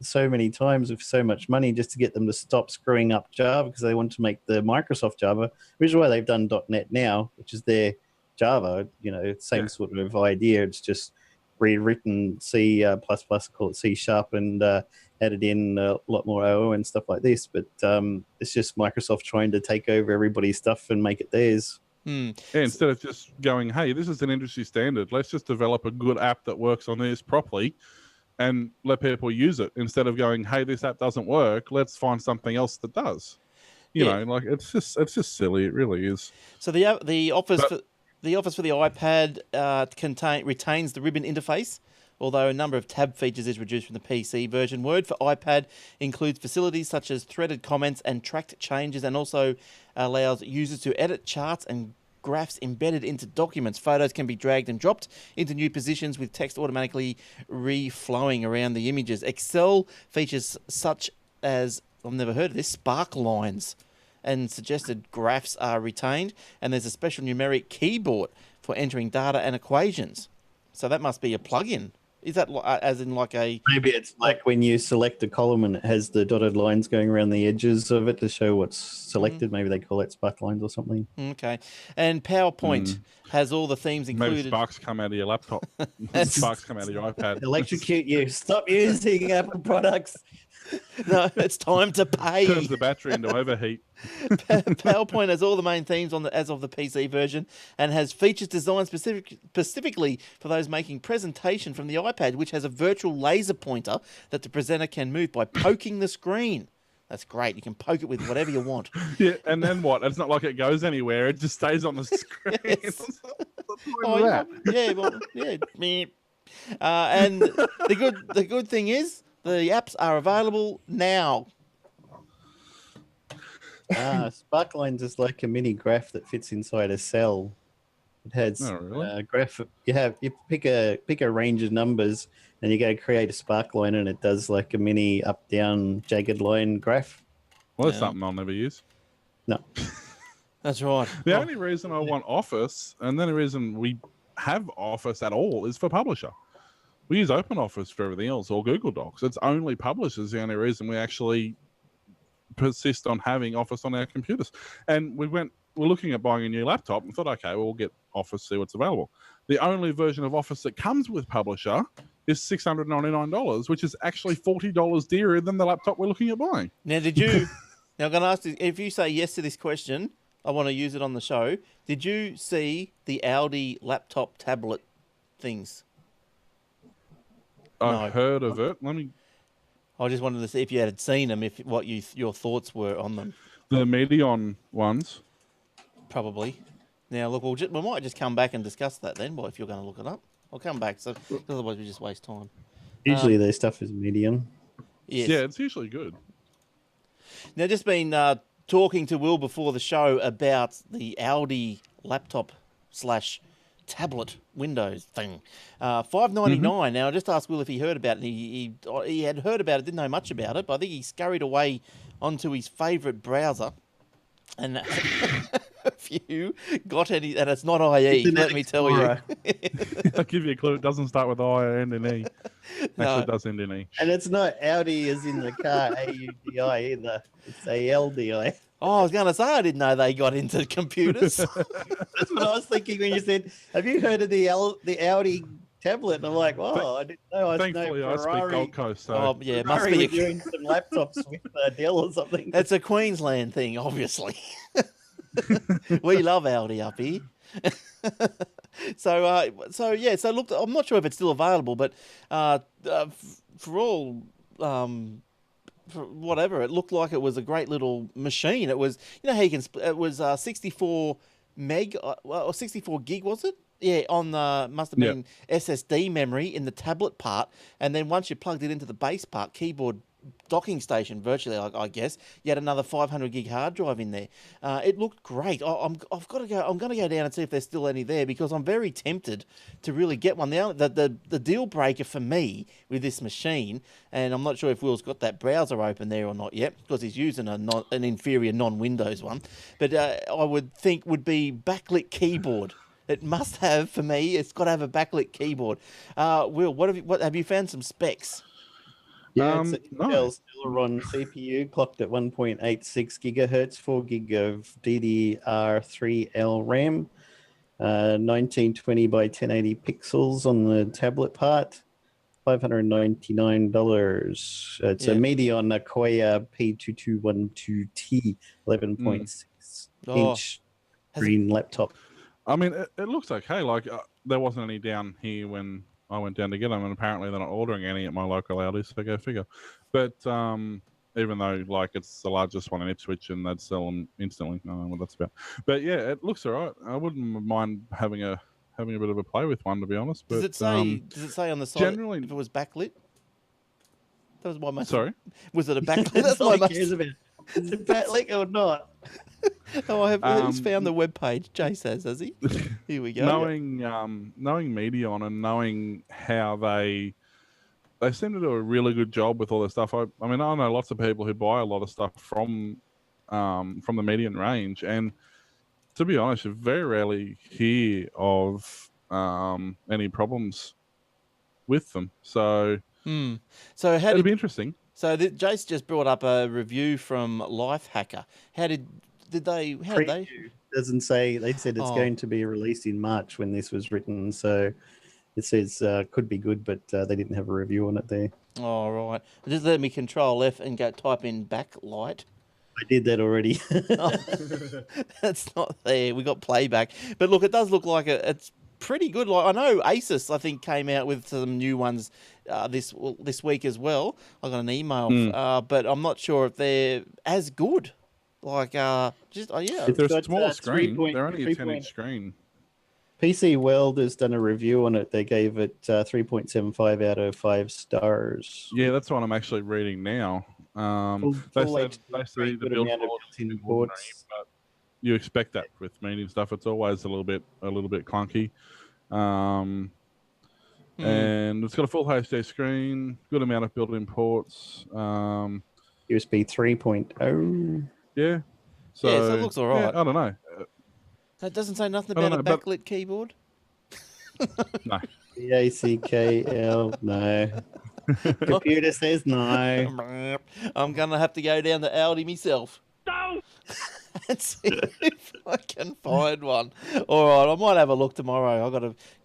so many times with so much money just to get them to stop screwing up Java because they wanted to make the Microsoft Java, which is why they've done .NET now, which is their Java. Same sort of idea. It's just rewritten C++, call it C Sharp, and added in a lot more OO and stuff like this. But it's just Microsoft trying to take over everybody's stuff and make it theirs. Yeah, instead of just going, hey, this is an industry standard, let's just develop a good app that works on this properly and let people use it, instead of going, hey, this app doesn't work, let's find something else that does. You know, like it's just silly. It really is. So the Office for the iPad retains the ribbon interface, although a number of tab features is reduced from the PC version. Word for iPad includes facilities such as threaded comments and tracked changes, and also allows users to edit charts and graphs embedded into documents. Photos can be dragged and dropped into new positions with text automatically reflowing around the images. Excel features such as, I've never heard of this, spark lines and suggested graphs are retained, and there's a special numeric keyboard for entering data and equations. So that must be a plug-in. Is that as in like a... Maybe it's like when you select a column and it has the dotted lines going around the edges of it to show what's selected. Maybe they call it spark lines or something. Okay. And PowerPoint has all the themes included. Maybe sparks come out of your laptop. Sparks come out of your iPad. Electrocute you. Stop using Apple products. No, it's time to pay. Turns the battery into overheat. PowerPoint has all the main themes as of the PC version, and has features designed specifically for those making presentation from the iPad, which has a virtual laser pointer that the presenter can move by poking the screen. That's great. You can poke it with whatever you want. Yeah, and then what? It's not like it goes anywhere. It just stays on the screen. Yes. And the good thing is the apps are available now. Sparklines is like a mini graph that fits inside a cell. It has a graph. You pick a range of numbers, and you go create a sparkline, and it does like a mini up-down jagged line graph. Well, that's something I'll never use. No, that's right. The only reason I want Office, and the only reason we have Office at all, is for Publisher. We use OpenOffice for everything else, or Google Docs. It's only Publisher's the only reason we actually persist on having Office on our computers. And we're looking at buying a new laptop and thought, okay, well, we'll get Office, see what's available. The only version of Office that comes with Publisher is $699, which is actually $40 dearer than the laptop we're looking at buying. Now, now I'm going to ask you, if you say yes to this question, I want to use it on the show. Did you see the Audi laptop tablet things? I've heard of it. I just wanted to see if you had seen them, what your thoughts were on them. The Medion ones. Probably. Now, look, we might just come back and discuss that then. Well, if you're going to look it up, I'll come back. So otherwise, we just waste time. Usually, their stuff is medium. Yes. Yeah, it's usually good. Now, just been talking to Will before the show about the Audi laptop / tablet Windows thing. $599. Now, I just asked Will if he heard about it. He had heard about it, didn't know much about it, but I think he scurried away onto his favourite browser. And if you got any, and it's not IE, let me tell you. I'll give you a clue. It doesn't start with I or end in E. Actually, it does end in E. And it's not Audi as in the car, AUDI either. It's ALDI. Oh, I was going to say, I didn't know they got into computers. That's what I was thinking when you said, have you heard of the Audi tablet? And I'm like, oh, I didn't know. Thankfully, I speak Gold Coast. So. Yeah, it must be doing some laptops with Dell or something. It's a Queensland thing, obviously. We love Audi up here. So look, I'm not sure if it's still available, but for all... for whatever, it looked like it was a great little machine. It was, how you can, it was 64 meg, or 64 gig, was it? Yeah, on the, must have been SSD memory in the tablet part. And then once you plugged it into the base part, keyboard docking station virtually, I guess. You had another 500 gig hard drive in there. It looked great. I've got to go. I'm going to go down and see if there's still any there because I'm very tempted to really get one. The deal breaker for me with this machine, and I'm not sure if Will's got that browser open there or not yet because he's using an inferior non-Windows one, but I would think would be backlit keyboard. It must have, for me, it's got to have a backlit keyboard. Will, what have you found some specs? Yeah, it's an No. Intel Celeron CPU clocked at 1.86 gigahertz, 4 gig of DDR3L RAM, 1920 by 1080 pixels on the tablet part, $599. It's a Medion Akoya P2212T 11.6 inch screen laptop. I mean, it looks okay. Like there wasn't any down here when I went down to get them, and apparently they're not ordering any at my local Aldi, so go figure. But even though like it's the largest one in Ipswich and they'd sell them instantly, I don't know what that's about. But yeah, it looks alright. I wouldn't mind having a bit of a play with one, to be honest. But, Does it say on the side generally, if it was backlit? That was my most. Sorry, was it a backlit? That's all he cares about. Is it backlit or not? Oh, he's found the webpage. Jay says, has he? Here we go. knowing Medion and knowing how they seem to do a really good job with all this stuff. I mean, I know lots of people who buy a lot of stuff from the Medion range, and to be honest, you very rarely hear of any problems with them. So, so it'll be interesting. So Jace just brought up a review from Lifehacker. How did they? Doesn't say. They said it's going to be released in March when this was written. So it says could be good, but they didn't have a review on it there. Oh, right. Just let me Control F and go type in backlight. I did that already. That's not there. We got playback, but look, it does look like it's pretty good. Like I know Asus, I think, came out with some new ones this week as well. I got an email, but I'm not sure if they're as good. Like yeah, They're a small screen. They're only a 10-inch screen. PC World has done a review on it. They gave it 3.75 out of 5 stars. Yeah, that's what I'm actually reading now. They say the build quality is ports, but you expect that with medium stuff. It's always a little bit clunky. And it's got a full HD screen, good amount of built-in ports. USB 3.0. Yeah. So it looks all right. Yeah, I don't know. It doesn't say nothing about a backlit keyboard. No. BACKL, no. Computer says no. I'm going to have to go down to Aldi myself. No! And see if I can find one. All right, I might have a look tomorrow.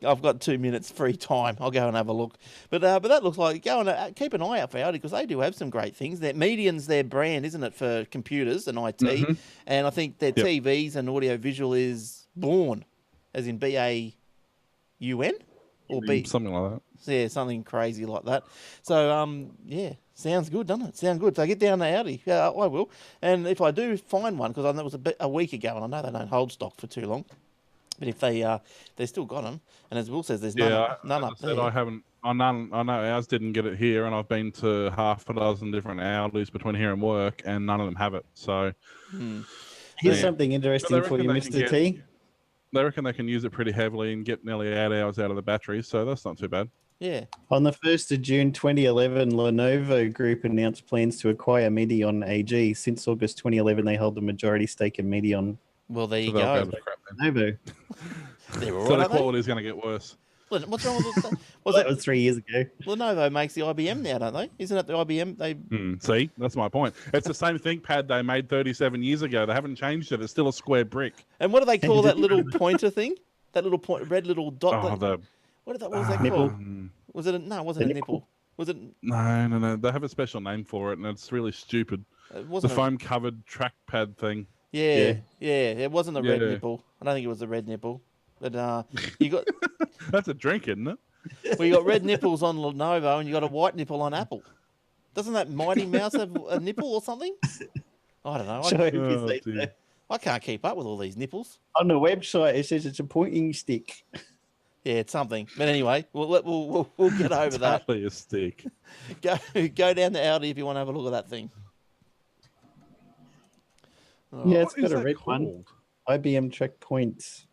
I've got 2 minutes free time. I'll go and have a look. But that looks like keep an eye out for Aldi because they do have some great things. Medion's their brand, isn't it, for computers and IT? Mm-hmm. And I think their TVs and audio visual is Born, as in BAUN or B something like that. Yeah, something crazy like that. So sounds good, doesn't it? Sound good. So get down to Aldi. Yeah, I will. And if I do find one, because I know it was a week ago, and I know they don't hold stock for too long. But if they still got them, and as Will says, there's none up there. I know ours didn't get it here, and I've been to half a dozen different Aldis between here and work, and none of them have it. So here's something interesting for you, Mr. T. They reckon they can use it pretty heavily and get nearly 8 hours out of the battery, so that's not too bad. Yeah. On the 1st of June 2011, Lenovo Group announced plans to acquire Medion AG. Since August 2011, they hold the majority stake in Medion. Well, there you go. Lenovo. So the quality is going to get worse. What's wrong with that? That was 3 years ago. Lenovo makes the IBM now, don't they? Isn't it the IBM? See, that's my point. It's the same ThinkPad they made 37 years ago. They haven't changed it. It's still a square brick. And what do they call that little pointer thing? That little red little dot. What was that nipple. called? Was it? No, it wasn't a nipple. Was it? No. They have a special name for it, and it's really stupid. The foam-covered trackpad thing. Yeah. It wasn't the red nipple. I don't think it was the red nipple. But you got. That's a drink, isn't it? Well, you got red nipples on Lenovo, and you got a white nipple on Apple. Doesn't that Mighty Mouse have a nipple or something? I don't know. I can't keep up with all these nipples. On the website, it says it's a pointing stick. Yeah, it's something. But anyway, we'll get over It's that. hardly a stick. Go down to Aldi if you want to have a look at that thing. Yeah, Oh, it's What is got a that red one. called? IBM Track Points.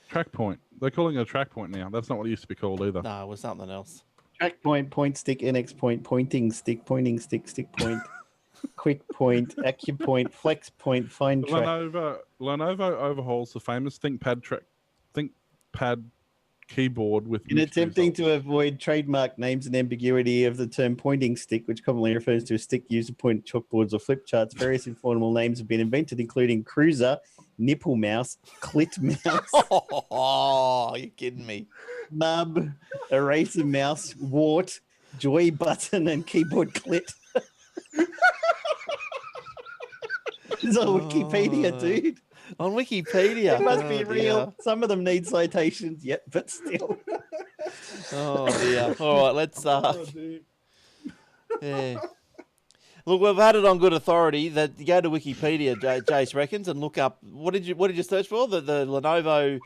Track point. They're calling it a track point now. That's not what it used to be called either. no, it was something else. Track point, point stick, NX point, pointing stick, stick point, quick point, acupoint, flex point, fine track. Lenovo overhauls the famous ThinkPad keyboard with In mixed attempting results. to avoid trademark names and ambiguity of the term pointing stick, which commonly refers to a stick used to point at chalkboards or flip charts, various informal names have been invented, including cruiser, nipple mouse, clit mouse, Oh, you're kidding me. nub, eraser mouse, wart, joy button, and keyboard clit. It's on Wikipedia, dude. On Wikipedia. It must be Oh, real. dear. Some of them need citations, yet, but still. Oh dear. All right, let's yeah. Look, we've had it on good authority that you go to Wikipedia, Jace reckons, and look up what did you search for? The Lenovo,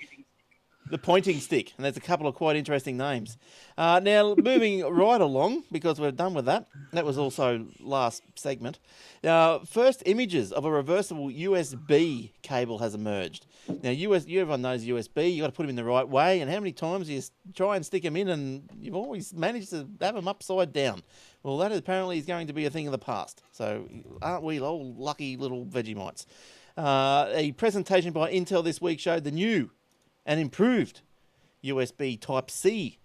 the pointing stick, and there's a couple of quite interesting names. Now moving right along, because we're done with that. That was also last segment. First images of a reversible USB cable has emerged. Now, everyone knows USB. You got to put them in the right way, and how many times you try and stick them in, and you've always managed to have them upside down. Well, that apparently is going to be a thing of the past. So, aren't we all lucky little Vegemites? A presentation by Intel this week showed the new and improved USB Type-C.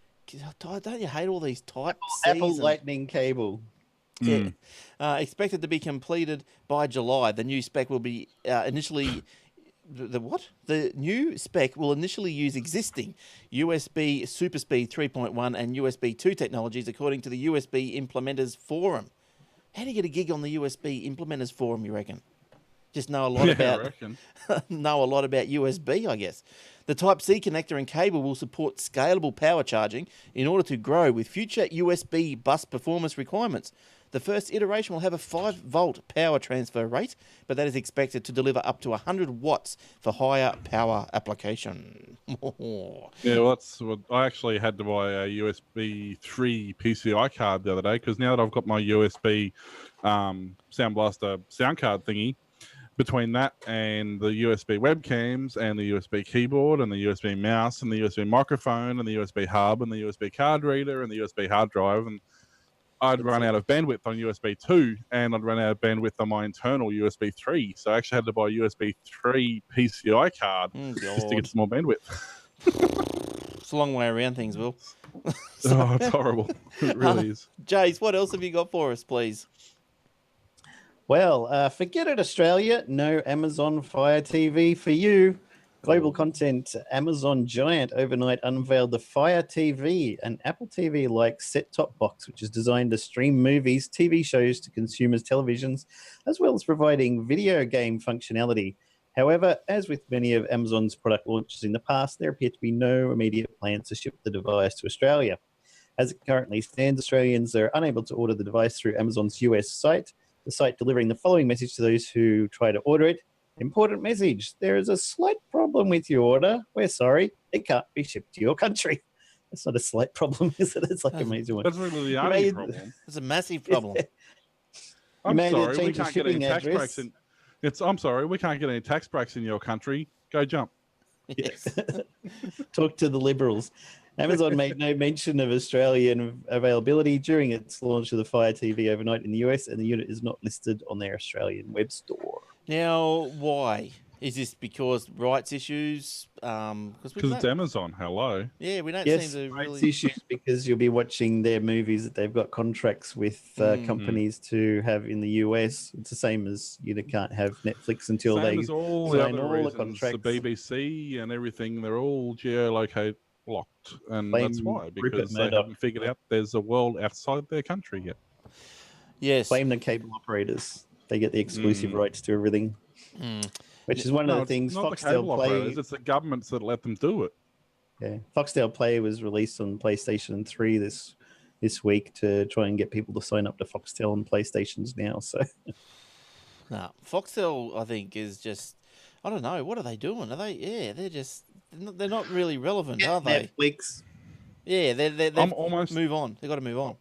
Don't you hate all these Type-Cs? Apple Lightning cable. Yeah. Expected to be completed by July. The new spec will be initially... The new spec will initially use existing USB SuperSpeed 3.1 and USB 2 technologies, according to the USB Implementers Forum. How do you get a gig on the USB Implementers Forum, you reckon? Just know a lot about USB, I guess. The Type-C connector and cable will support scalable power charging in order to grow with future USB bus performance requirements. The first iteration will have a 5-volt power transfer rate, but that is expected to deliver up to 100 watts for higher power application. Yeah, well, that's what I actually had to buy a USB 3 PCI card the other day, because now that I've got my USB Sound Blaster sound card thingy, between that and the USB webcams and the USB keyboard and the USB mouse and the USB microphone and the USB hub and the USB card reader and the USB hard drive, and I'd run out of bandwidth on USB 2 and I'd run out of bandwidth on my internal USB 3. So I actually had to buy a USB 3 PCI card just to get some more bandwidth. It's a long way around things, Will. Oh, it's horrible. It really is. Jace, what else have you got for us, please? Well, forget it, Australia. No Amazon Fire TV for you. Global content Amazon giant overnight unveiled the Fire TV, an Apple TV-like set-top box which is designed to stream movies, TV shows to consumers' televisions, as well as providing video game functionality. However, as with many of Amazon's product launches in the past, there appear to be no immediate plans to ship the device to Australia. As it currently stands, Australians are unable to order the device through Amazon's US site, the site delivering the following message to those who try to order it. Important message. There is a slight problem with your order. We're sorry. It can't be shipped to your country. That's not a slight problem, is it? It's like a major one. That's really the only problem. It's a massive problem. I'm sorry, we change the can't get any shipping tax address. breaks in. I'm sorry, we can't get any tax breaks in your country. Go jump. Yes. Talk to the Liberals. Amazon made no mention of Australian availability during its launch of the Fire TV overnight in the US, and the unit is not listed on their Australian web store. Now, why? Is this because rights issues? Because it's Amazon. Hello. Yeah, we don't Yes, seem to rights really... issues because you'll be watching their movies that they've got contracts with companies to have in the US. It's the same as you can't have Netflix until Same they as all the sign other all the reasons, contracts. the BBC and everything, they're all geolocate blocked, and Blame that's why, Rupert because they Murdoch. haven't figured out there's a world outside their country yet. Yes. Blame the cable operators. They get the exclusive rights to everything. Which is one of the it's things not the Foxtel cable Play. operators, it's the governments that let them do it. Yeah, Foxtel Play was released on PlayStation 3 this week to try and get people to sign up to Foxtel and PlayStations now. So, No, Foxtel, I think, is just... I don't know. What are they doing? Are they... Yeah, they're they're not really relevant, are they? Netflix. Yeah, they're I'm almost move on. They've got to move on.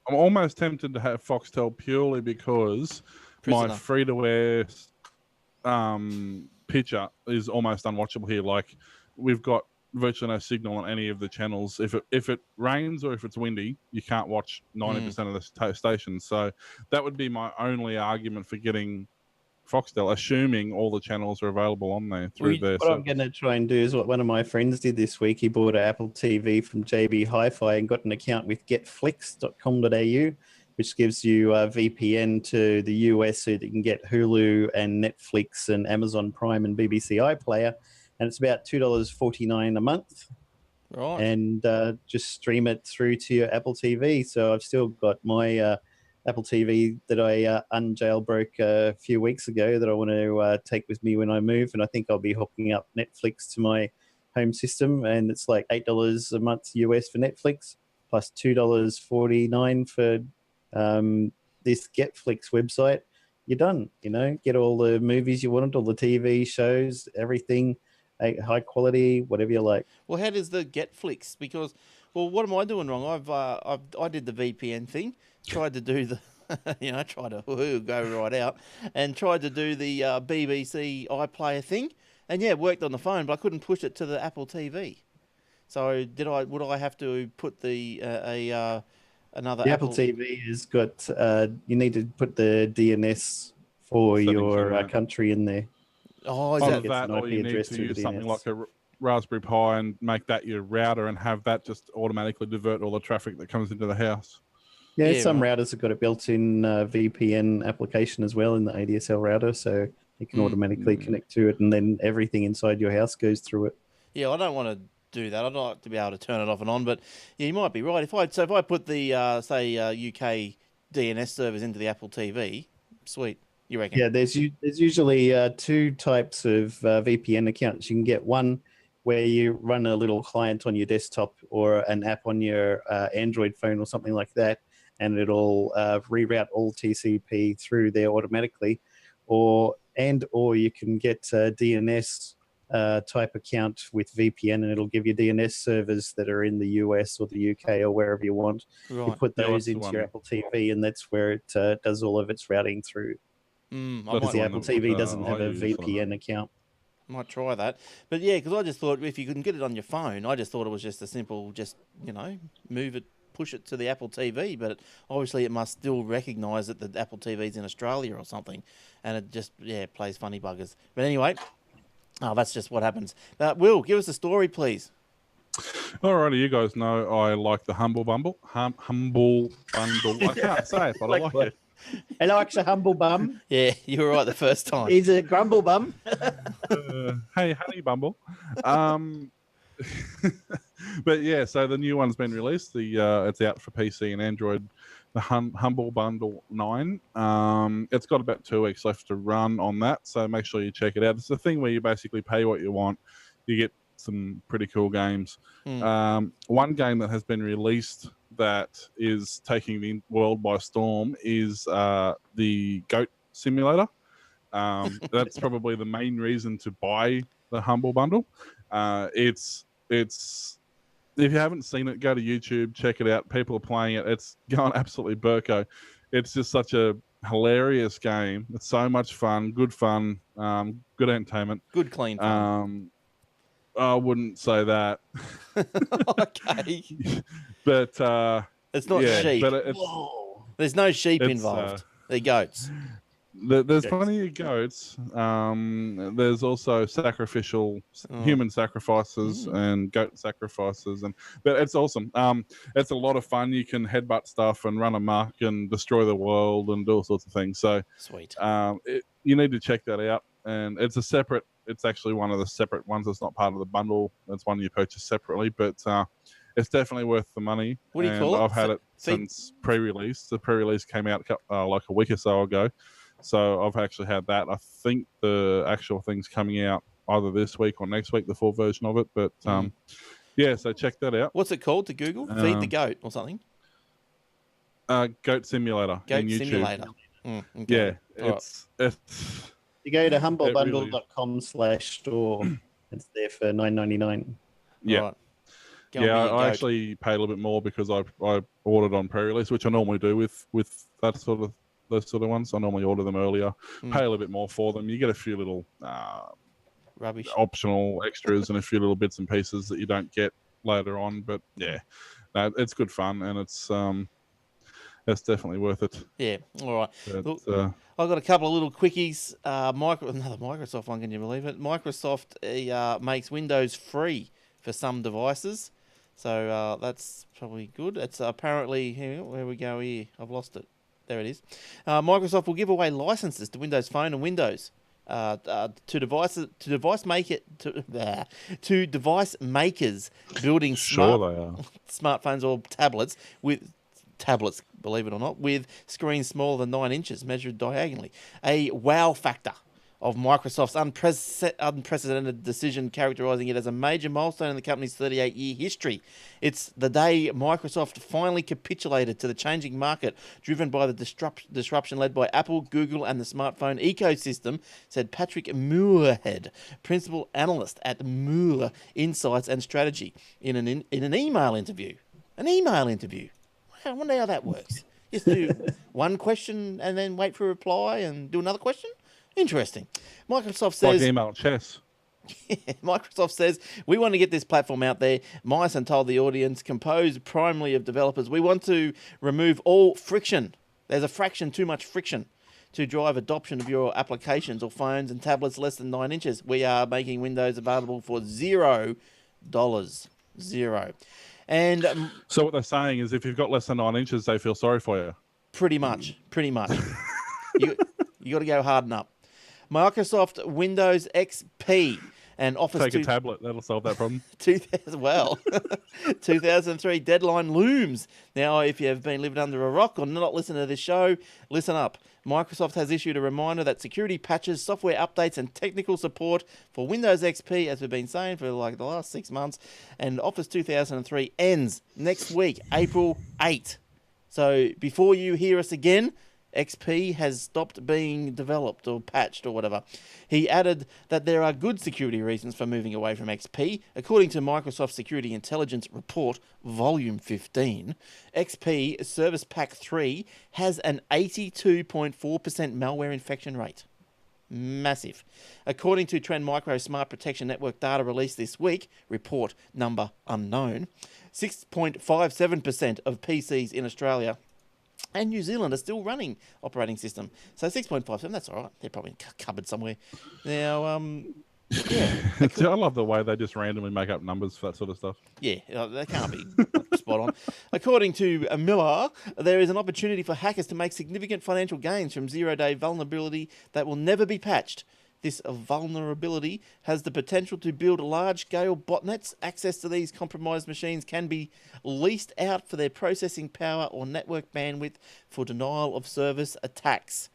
I'm almost tempted to have Foxtel purely because my Prisoner. free-to-air picture is almost unwatchable here. Like, we've got virtually no signal on any of the channels. If it rains or if it's windy, you can't watch 90% of the stations. So that would be my only argument for getting Foxtel, assuming all the channels are available on there through their What I'm going to try and do is what one of my friends did this week. He bought an Apple TV from JB Hi-Fi and got an account with getflix.com.au, which gives you a VPN to the US so that you can get Hulu and Netflix and Amazon Prime and BBC iPlayer. And it's about $2.49 a month. Right. And just stream it through to your Apple TV. So I've still got my Apple TV that I unjailbroke a few weeks ago that I want to take with me when I move. And I think I'll be hooking up Netflix to my home system. And it's like $8 a month US for Netflix, plus $2.49 for this Getflix website. You're done, get all the movies you wanted, all the TV shows, everything, high quality, whatever you like. Well, how does the Getflix? Because, well, what am I doing wrong? I did the VPN thing, tried to do the, tried to go right out, and tried to do the BBC iPlayer thing, and yeah, it worked on the phone, but I couldn't push it to the Apple TV. So would I have to put the another The Apple TV has got you need to put the DNS for Settings your in that. country in there. Oh, is Either that gets that, an or IP you need address to through use the something DNS. like a Raspberry Pi and make that your router and have that just automatically divert all the traffic that comes into the house. Yeah, Yeah, some right. routers have got a built-in VPN application as well in the ADSL router, so you can automatically connect to it, and then everything inside your house goes through it. Yeah, I don't want to do that. I'd like to be able to turn it off and on, but yeah, you might be right. If I put the UK DNS servers into the Apple TV, sweet. You reckon? Yeah, there's usually two types of VPN accounts. You can get one where you run a little client on your desktop or an app on your Android phone or something like that, and it'll reroute all TCP through there automatically, or you can get a DNS type account with VPN, and it'll give you DNS servers that are in the US or the UK or wherever you want. Right. You put Yeah, those that's the into your one. Apple TV, and that's where it does all of its routing through. I That's might, Because the one Apple that, TV doesn't have I a use on VPN account. might try that. But yeah, because I just thought if you couldn't get it on your phone, I just thought it was just a simple, move it, push it to the Apple TV. But obviously, it must still recognise that the Apple TV's in Australia or something, and it just plays funny buggers. But anyway, that's just what happens. Will, give us a story, please. Alrighty, you guys know I like the Humble Bundle. Humble Bundle. I can't say it, but I like it. He likes a humble bum. Yeah, you were right the first time. He's a grumble bum. Hey, honey bumble. But yeah, so the new one's been released. It's out for PC and Android. The Humble Bundle 9. It's got about 2 weeks left to run on that, so make sure you check it out. It's the thing where you basically pay what you want. You get some pretty cool games. One game that has been released that is taking the world by storm is the Goat Simulator. That's probably the main reason to buy the Humble Bundle. It's if you haven't seen it, go to YouTube, check it out. People are playing it. It's going absolutely burko. It's just such a hilarious game. It's so much fun, good entertainment. Good, clean fun. I wouldn't say that. Okay. But It's not sheep. But There's no sheep it's, involved. They're goats. There's plenty of goats. There's also sacrificial human sacrifices and goat sacrifices, but it's awesome. It's a lot of fun. You can headbutt stuff and run amok and destroy the world and do all sorts of things. So Sweet. You need to check that out. And it's actually one of the separate ones that's not part of the bundle. It's one you purchase separately, but it's definitely worth the money. What do you call it? I've had it since pre-release. The pre-release came out like a week or so ago. So I've actually had that. I think the actual thing's coming out either this week or next week, the full version of it. But so check that out. What's it called to Google? Feed the goat or something? Goat Simulator. Goat in YouTube. Simulator. Okay. Yeah, it's You go to humblebundle.com/store. It's there for $9.99. Yeah. Right. Go on, Yeah, be your I goat. actually paid a little bit more because I ordered on pre-release, which I normally do with those sort of ones. I normally order them earlier, pay a little bit more for them. You get a few little Rubbish. optional extras and a few little bits and pieces that you don't get later on. But yeah, no, it's good fun and it's definitely worth it. Yeah. All right. But, Look, I've got a couple of little quickies. Another Microsoft one. Can you believe it? Microsoft makes Windows free for some devices, so that's probably good. It's apparently here. Where we go here? I've lost it. There it is. Microsoft will give away licenses to Windows Phone and Windows to device makers building smartphones or tablets with tablets, believe it or not, with screens smaller than 9 inches measured diagonally. A wow factor of Microsoft's unprecedented decision, characterizing it as a major milestone in the company's 38-year history. It's the day Microsoft finally capitulated to the changing market, driven by the disruption led by Apple, Google, and the smartphone ecosystem, said Patrick Moorhead, principal analyst at Moore Insights and Strategy, in an email interview. An email interview. I wonder how that works. Just do one question and then wait for a reply and do another question? Interesting. Microsoft says... like email chess. Microsoft says, we want to get this platform out there. Myson told the audience, composed primarily of developers, we want to remove all friction. There's a fraction too much friction to drive adoption of your applications or phones and tablets less than 9 inches. We are making Windows available for $0. Zero. And so what they're saying is if you've got less than 9 inches, they feel sorry for you. Pretty much. you got to go harden up. Microsoft Windows XP and Office. Take a tablet, that'll solve that problem. 2003 deadline looms. Now, if you have been living under a rock or not listening to this show, listen up. Microsoft has issued a reminder that security patches, software updates, and technical support for Windows XP, as we've been saying for like the last 6 months, and Office 2003 ends next week, April 8. So before you hear us again, XP has stopped being developed or patched or whatever. He added that there are good security reasons for moving away from XP. According to Microsoft Security Intelligence Report, Volume 15, XP Service Pack 3 has an 82.4% malware infection rate. Massive. According to Trend Micro Smart Protection Network data released this week, report number unknown, 6.57% of PCs in Australia and New Zealand are still running operating system. So 6.57, that's all right. They're probably cupboard somewhere. Now, yeah. I love the way they just randomly make up numbers for that sort of stuff. Yeah, they can't be spot on. According to Miller, there is an opportunity for hackers to make significant financial gains from zero-day vulnerability that will never be patched. This vulnerability has the potential to build large-scale botnets. Access to these compromised machines can be leased out for their processing power or network bandwidth for denial of service attacks.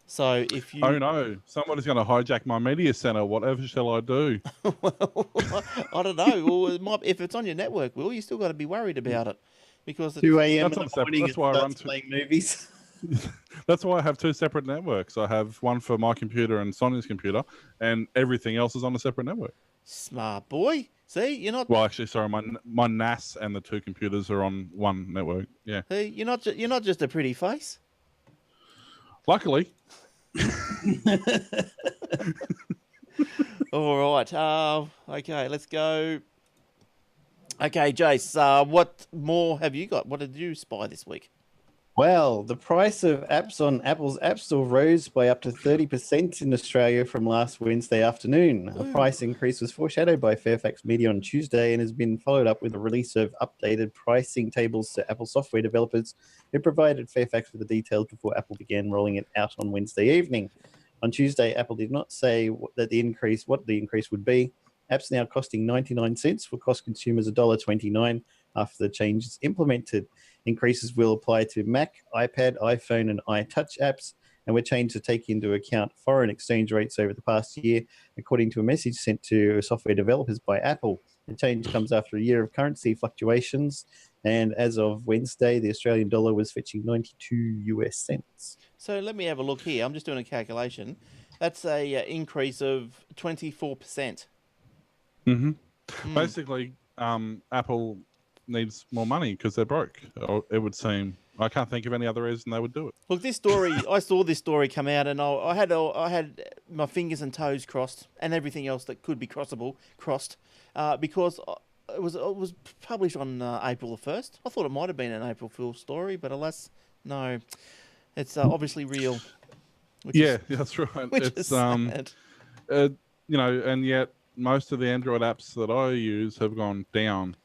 So if you... Oh no, somebody's going to hijack my media center. Whatever shall I do? Well, I don't know. Well, if it's on your network, Will, you still got to be worried about it. Because 2 a.m. in the morning, that's why I run playing movies. That's why I have two separate networks. I have one for my computer and Sonia's computer, and everything else is on a separate network. Smart boy. See, you're not... Well, actually, sorry, my NAS and the two computers are on one network. Yeah. Hey, you're not just a pretty face. Luckily. All right. Okay, let's go. Okay, Jace, what more have you got? What did you spy this week? Well, the price of apps on Apple's App Store rose by up to 30% in Australia from last Wednesday afternoon. A price increase was foreshadowed by Fairfax Media on Tuesday and has been followed up with the release of updated pricing tables to Apple software developers who provided Fairfax with the details before Apple began rolling it out on Wednesday evening. On Tuesday, Apple did not say what the increase would be. Apps now costing 99 cents will cost consumers $1.29 after the changes implemented. Increases will apply to Mac, iPad, iPhone, and iTouch apps, and were changed to take into account foreign exchange rates over the past year, according to a message sent to software developers by Apple. The change comes after a year of currency fluctuations, and as of Wednesday, the Australian dollar was fetching 92 US cents. So let me have a look here. I'm just doing a calculation. That's a increase of 24%. Mm-hmm. Mm. Basically, Apple needs more money because they're broke. Or it would seem. I can't think of any other reason they would do it. Look, this story, I saw this story come out, and I had my fingers and toes crossed, and everything else that could be crossable crossed, because it was published on April the 1st. I thought it might have been an April Fool's story, but alas, no, it's obviously real. Yeah, that's right. Which It's is sad. you know, and yet most of the Android apps that I use have gone down.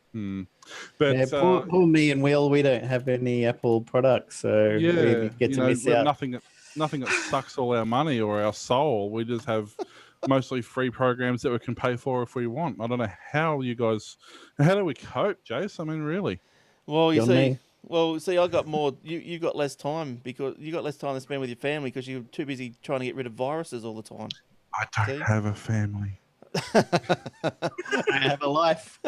But Yeah, poor me and Will. We don't have any Apple products, so yeah, we get you to know, miss we have out. nothing that sucks all our money or our soul. We just have mostly free programs that we can pay for if we want. I don't know how you guys. How do we cope, Jace? I mean, really? Well, you Beyond see, me. I got more. You got less time because you got less time to spend with your family because you're too busy trying to get rid of viruses all the time. I don't See? have a family. I have a life.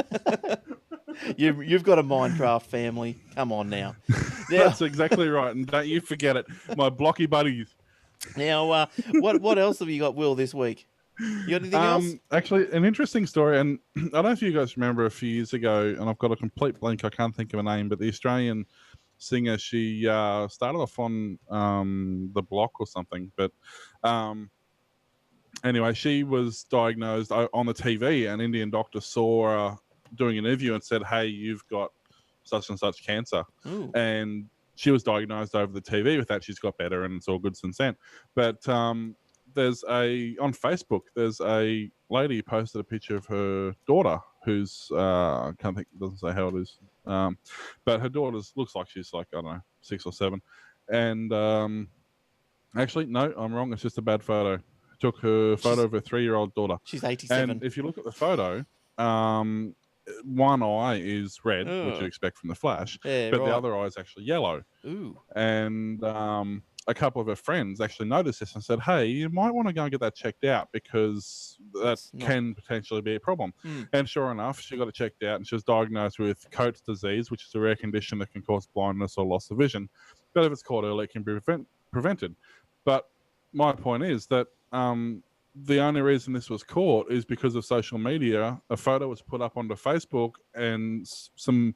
You've got a Minecraft family. Come on now. That's exactly right, and don't you forget it, my blocky buddies. Now, what else have you got, Will, this week? You got anything else? Actually, an interesting story, and I don't know if you guys remember a few years ago, and I've got a complete blank. I can't think of a name, but the Australian singer, she started off on the Block or something, but anyway, she was diagnosed on the TV. An Indian doctor saw her doing an interview and said, "Hey, you've got such and such cancer," Ooh. and she was diagnosed over the TV with that. She's got better, and it's all good since then. But there's on Facebook, there's a lady who posted a picture of her daughter, who's I can't think, doesn't say how old it is, but her daughter looks like she's like, I don't know, 6 or 7, and actually no, I'm wrong. It's just a bad photo. Took her photo of her 3-year-old daughter. She's 87. And if you look at the photo, one eye is red, which you expect from the flash, Yeah, but right. the other eye is actually yellow. Ooh. And a couple of her friends actually noticed this and said, "Hey, you might want to go and get that checked out because that can potentially be a problem." And sure enough, she got it checked out and she was diagnosed with Coates disease, which is a rare condition that can cause blindness or loss of vision. But if it's caught early, it can be prevented. But my point is that the only reason this was caught is because of social media. A photo was put up onto Facebook, and some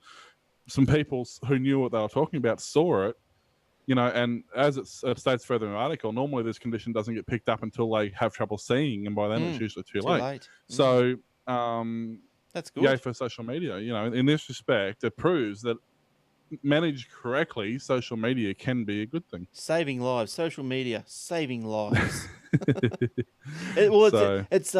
people who knew what they were talking about saw it. You know, and as it states further in the article, normally this condition doesn't get picked up until they have trouble seeing, and by then it's usually too late. So that's good. Yay for social media. You know, in this respect, it proves that managed correctly, social media can be a good thing. Saving lives, social media, saving lives. It's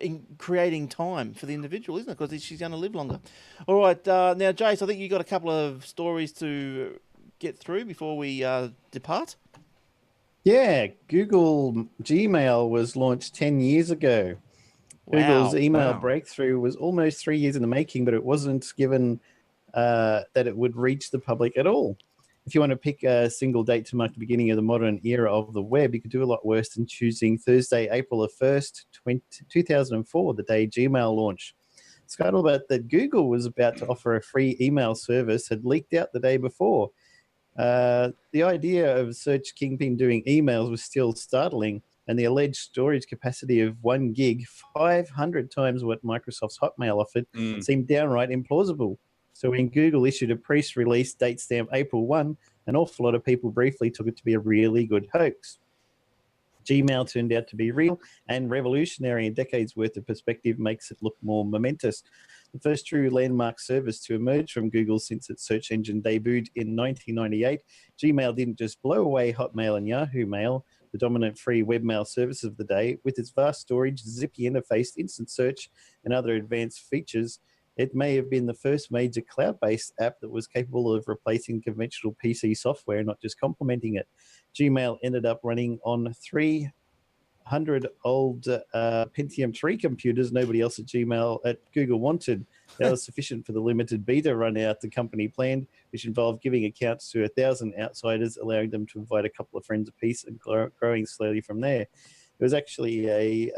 in creating time for the individual, isn't it? Because she's going to live longer. All right, now, Jace, I think you got a couple of stories to get through before we depart. Yeah, Google Gmail was launched 10 years ago. Wow. Google's email breakthrough was almost 3 years in the making, but it wasn't given that it would reach the public at all. If you want to pick a single date to mark the beginning of the modern era of the web, you could do a lot worse than choosing Thursday, April the 1st, 2004, the day Gmail launched. Scuttlebutt that Google was about to offer a free email service had leaked out the day before. The idea of Search Kingpin doing emails was still startling, and the alleged storage capacity of 1 gig, 500 times what Microsoft's Hotmail offered, seemed downright implausible. So when Google issued a press-release date stamp April 1, an awful lot of people briefly took it to be a really good hoax. Gmail turned out to be real and revolutionary, and decades worth of perspective makes it look more momentous. The first true landmark service to emerge from Google since its search engine debuted in 1998, Gmail didn't just blow away Hotmail and Yahoo Mail, the dominant free webmail service of the day. With its vast storage, zippy interface, instant search, and other advanced features, it may have been the first major cloud-based app that was capable of replacing conventional PC software, not just complementing it. Gmail ended up running on 300 old Pentium 3 computers nobody else at Google wanted. That was sufficient for the limited beta run out the company planned, which involved giving accounts to 1,000 outsiders, allowing them to invite a couple of friends apiece and growing slowly from there. It was actually a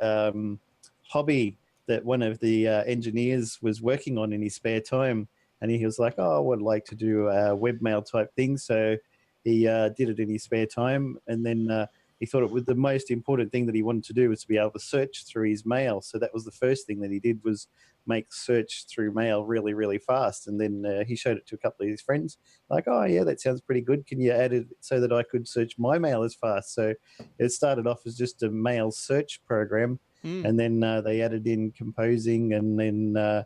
hobby that one of the engineers was working on in his spare time, and he was like, "Oh, I would like to do a webmail type thing," so he did it in his spare time, and then he thought it was the most important thing that he wanted to do was to be able to search through his mail. So that was the first thing that he did, was make search through mail really, really fast. And then he showed it to a couple of his friends, like, oh, yeah, that sounds pretty good. Can you add it so that I could search my mail as fast? So it started off as just a mail search program. And then they added in composing, and then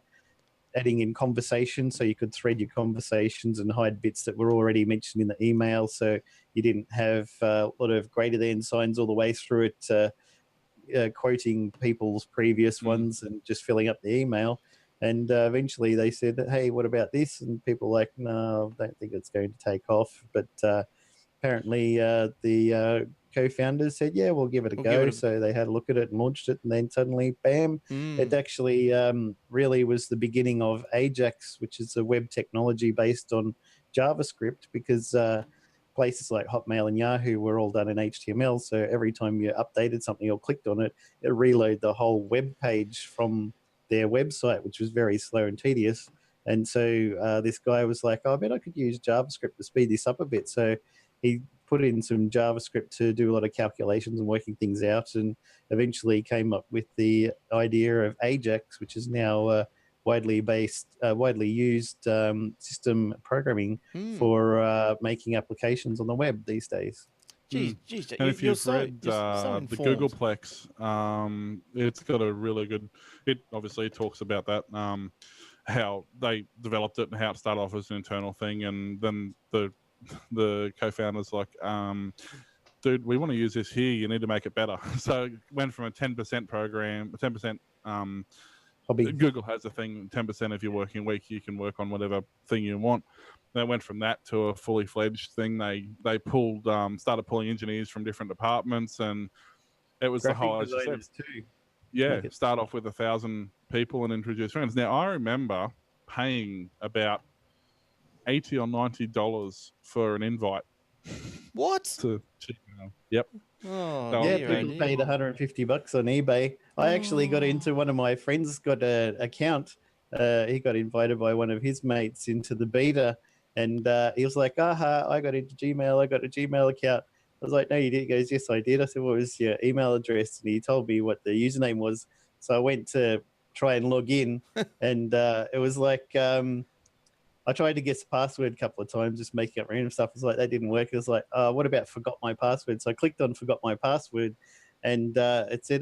adding in conversation, so you could thread your conversations and hide bits that were already mentioned in the email, so you didn't have a lot of greater than signs all the way through it, quoting people's previous ones and just filling up the email. And eventually they said, hey, what about this? And people were like, no, I don't think it's going to take off. But apparently the co-founders said, yeah, we'll give it a go. So they had a look at it and launched it, and then suddenly, bam, it actually really was the beginning of Ajax, which is a web technology based on JavaScript, because places like Hotmail and Yahoo were all done in HTML. So every time you updated something or clicked on it, it reloaded the whole web page from their website, which was very slow and tedious. And so this guy was like, oh, I bet I could use JavaScript to speed this up a bit. So he put in some JavaScript to do a lot of calculations and working things out, and eventually came up with the idea of Ajax, which is now widely used system programming for making applications on the web these days. Geez, and if you've read so the Googleplex, it's got a really good. It obviously talks about that, how they developed it and how it started off as an internal thing, and then the co-founders like, dude, we want to use this here. You need to make it better. So it went from a 10% program, 10%. Hobby. Google has a thing, 10% of your working week, you can work on whatever thing you want. They went from that to a fully fledged thing. They started pulling engineers from different departments, and it was graphic the whole designers too. Yeah, start off with 1,000 people and introduce friends. Now I remember paying about $80 or $90 for an invite. What? To Gmail. Yep. Oh, yeah, people paid $150 on eBay. I actually got into, one of my friends got an account. He got invited by one of his mates into the beta, and he was like, aha, I got into Gmail. I got a Gmail account. I was like, no, you didn't. He goes, yes, I did. I said, what was your email address? And he told me what the username was. So I went to try and log in, and it was like, I tried to guess the password a couple of times, just making up random stuff. It's like, that didn't work. It was like, what about forgot my password? So I clicked on forgot my password, and it said,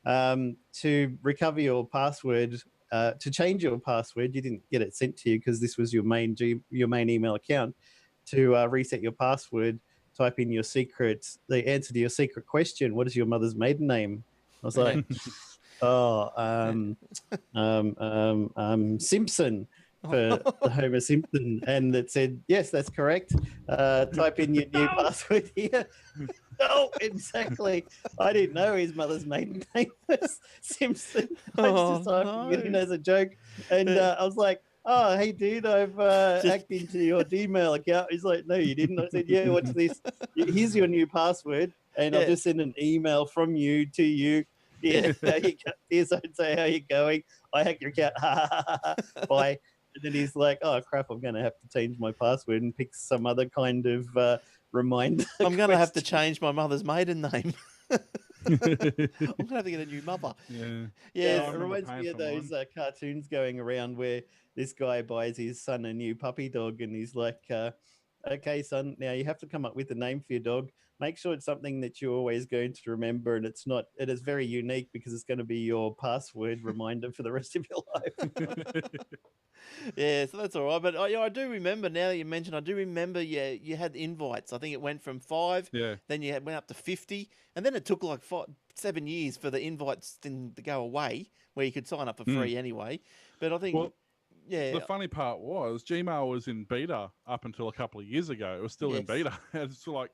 to recover your password, to change your password, you didn't get it sent to you because this was your main email account. To reset your password, type in your secret, the answer to your secret question. What is your mother's maiden name? I was like, Simpson, for the Homer Simpson, and it said, yes, that's correct. Type in your new password here. Oh, exactly. I didn't know his mother's maiden name was Simpson. I was just typing it in as a joke. And I was like, oh, hey, dude, I've hacked into your Gmail account. He's like, no, you didn't. I said, yeah, what's this? Here's your new password. And I'll just send an email from you to you. Yeah, here's so-and-so, how you going? I hacked your account. Bye. And then he's like, oh, crap, I'm going to have to change my password and pick some other kind of reminder. I'm going to have to change my mother's maiden name. I'm going to have to get a new mother. Yeah, it reminds me of those cartoons going around where this guy buys his son a new puppy dog, and he's like, okay, son, now you have to come up with a name for your dog. Make sure it's something that you're always going to remember, and it is very unique because it's going to be your password reminder for the rest of your life. Yeah, so that's all right. But I do remember, now that you mentioned, I do remember you had invites. I think it went from 5, then you went up to 50, and then it took like 7 years for the invites to go away, where you could sign up for free anyway. But I think... the funny part was Gmail was in beta up until a couple of years ago. It was still in beta. It's like,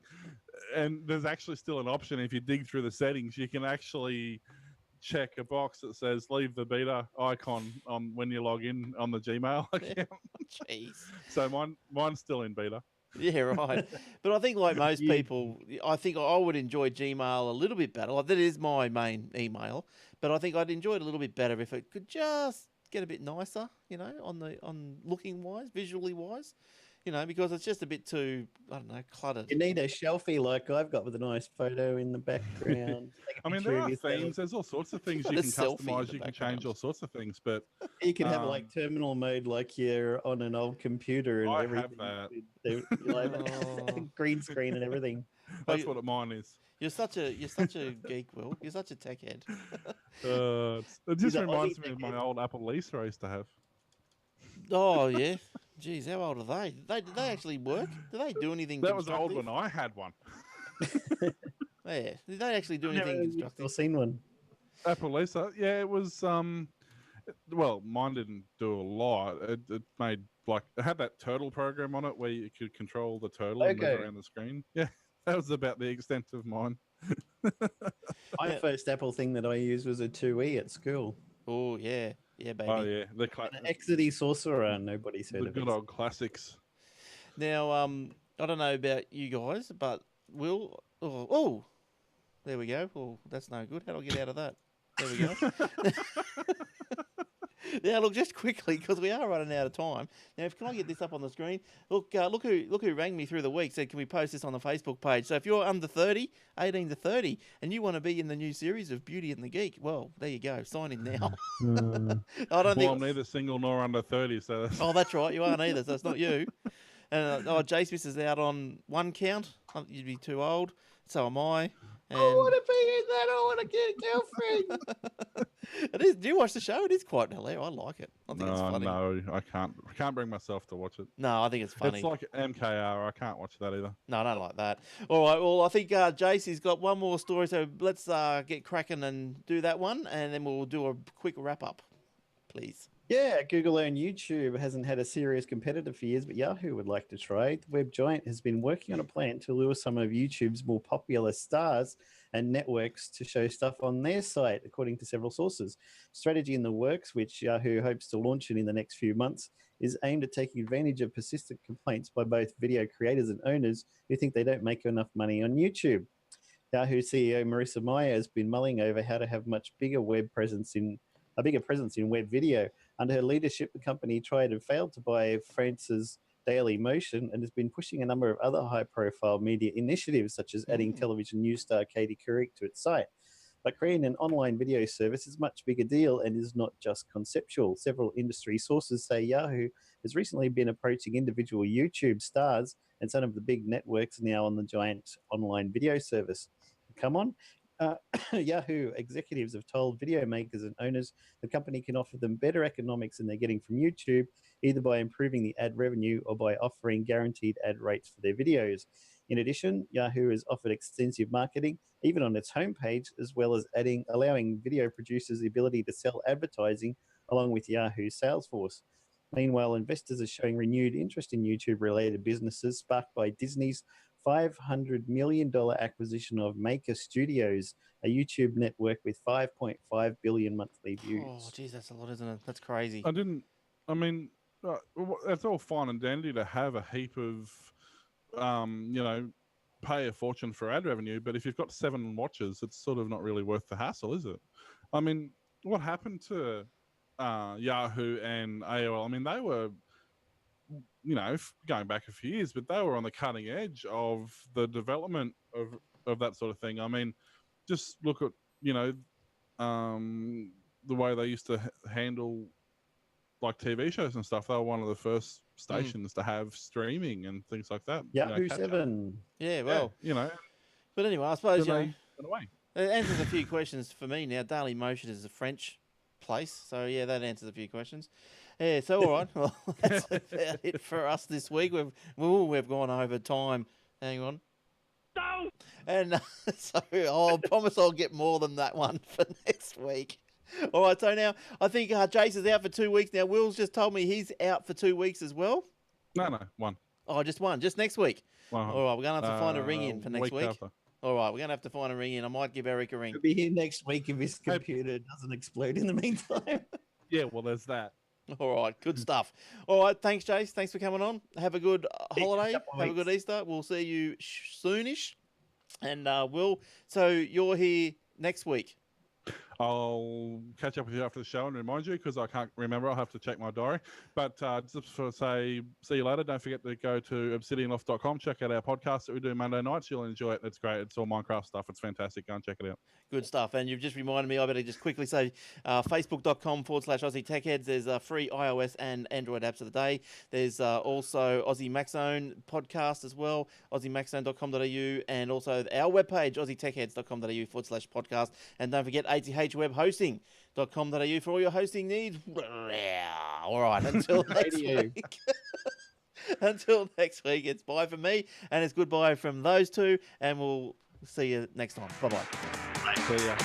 and there's actually still an option if you dig through the settings, you can actually check a box that says leave the beta icon on when you log in on the Gmail account. Jeez. So mine's still in beta. Yeah, right. But I think like most people, I think I would enjoy Gmail a little bit better. Like, that is my main email, but I think I'd enjoy it a little bit better if it could just get a bit nicer, on looking wise, visually wise. because it's just a bit too, I don't know, cluttered. You need a shelfie like I've got with a nice photo in the background. Take a I mean, picture there of are yourself. themes. There's all sorts of things Put you a can selfie in customize. the You can background. change all sorts of things. But You can have like terminal mode, like you're on an old computer and I everything. have that. Oh. Green screen and everything. That's what mine is. You're such a geek, Will. You're such a tech head. It just an reminds Aussie me of tech my old Apple Lisa I used to have. Oh yeah. Geez, how old are they? Did they actually work? Did they do anything? That was old constructive? when I had one. Yeah. Did they actually do anything I've constructive? seen one. Apple Lisa, yeah, it was. Well, mine didn't do a lot. It made it had that turtle program on it where you could control the turtle and move around the screen. Yeah, that was about the extent of mine. My first Apple thing that I used was a 2E at school. Oh yeah, baby. Oh yeah, An XD Sorcerer. Nobody's heard the of good it. old classics. Now, I don't know about you guys, but Will. Oh, there we go. Oh, that's no good. How do I get out of that? There we go. Now, look, just quickly, because we are running out of time. Now, can I get this up on the screen? Look who rang me through the week. Said, can we post this on the Facebook page? So if you're under 30, 18 to 30, and you want to be in the new series of Beauty and the Geek, well, there you go. Sign in now. I'm neither single nor under 30, so that's... Oh, that's right. You aren't either, so it's not you. And Jace Miss is out on one count. You'd be too old. So am I. And... I want to be in that. I want to get a girlfriend. It is. Do you watch the show? It is quite hilarious. I like it. I think it's funny. No, I can't. I can't bring myself to watch it. No, I think it's funny. It's like MKR. I can't watch that either. No, I don't like that. All right. Well, I think Jace has got one more story, so let's get cracking and do that one, and then we'll do a quick wrap up, please. Yeah, Google owned YouTube hasn't had a serious competitor for years, but Yahoo would like to try. The web giant has been working on a plan to lure some of YouTube's more popular stars and networks to show stuff on their site, according to several sources. Strategy in the works, which Yahoo hopes to launch in the next few months, is aimed at taking advantage of persistent complaints by both video creators and owners who think they don't make enough money on YouTube. Yahoo CEO Marissa Mayer has been mulling over how to have a bigger presence in web video. Under her leadership, the company tried and failed to buy France's Daily Motion and has been pushing a number of other high-profile media initiatives, such as adding television news star Katie Couric to its site. But creating an online video service is a much bigger deal and is not just conceptual. Several industry sources say Yahoo has recently been approaching individual YouTube stars, and some of the big networks are now on the giant online video service. Come on. Yahoo executives have told video makers and owners the company can offer them better economics than they're getting from YouTube, either by improving the ad revenue or by offering guaranteed ad rates for their videos. In addition, Yahoo has offered extensive marketing, even on its homepage, as well as allowing video producers the ability to sell advertising along with Yahoo's sales force. Meanwhile, investors are showing renewed interest in YouTube-related businesses, sparked by Disney's $500 million acquisition of Maker Studios, a YouTube network with 5.5 billion monthly views. Oh, geez, that's a lot, isn't it? That's crazy. That's all fine and dandy to have a heap of, pay a fortune for ad revenue, but if you've got 7 watches, it's sort of not really worth the hassle, is it? I mean, what happened to Yahoo and AOL? I mean, they were, going back a few years, but they were on the cutting edge of the development of that sort of thing. I mean, just look at, the way they used to handle like TV shows and stuff. They were one of the first stations to have streaming and things like that. Yahoo 7. Yeah, well, But anyway, I suppose it answers a few questions for me now. Daily Motion is a French place, so yeah, that answers a few questions. Yeah, so all right, well, that's about it for us this week. We've gone over time. Hang on. No. And so I promise I'll get more than that one for next week. All right, so now I think Jace is out for 2 weeks. Now, Will's just told me he's out for 2 weeks as well. No, one. Oh, just one. Just next week. All right, we're going to have to find a ring in for next week. After. All right, we're going to have to find a ring in. I might give Eric a ring. He'll be here next week if his computer doesn't explode in the meantime. Yeah, well, there's that. All right, good stuff. All right, thanks, Jace. Thanks for coming on. Have a good holiday. Have a good Easter. We'll see you soonish. And Will, so you're here next week. I'll catch up with you after the show and remind you because I can't remember. I'll have to check my diary. But just for say, see you later. Don't forget to go to obsidianloft.com. Check out our podcast that we do Monday nights. You'll enjoy it. It's great. It's all Minecraft stuff. It's fantastic. Go and check it out. Good stuff. And you've just reminded me, I better just quickly say facebook.com/Aussie Tech Heads. There's free iOS and Android apps of the day. There's also Aussie Mac Zone podcast as well, aussiemaczone.com.au, and also our webpage, aussietechheads.com.au/podcast. And don't forget athwebhosting.com.au for all your hosting needs. All right, until next week. Until next week, it's bye from me, and it's goodbye from those two, and we'll see you next time. Bye-bye. See ya.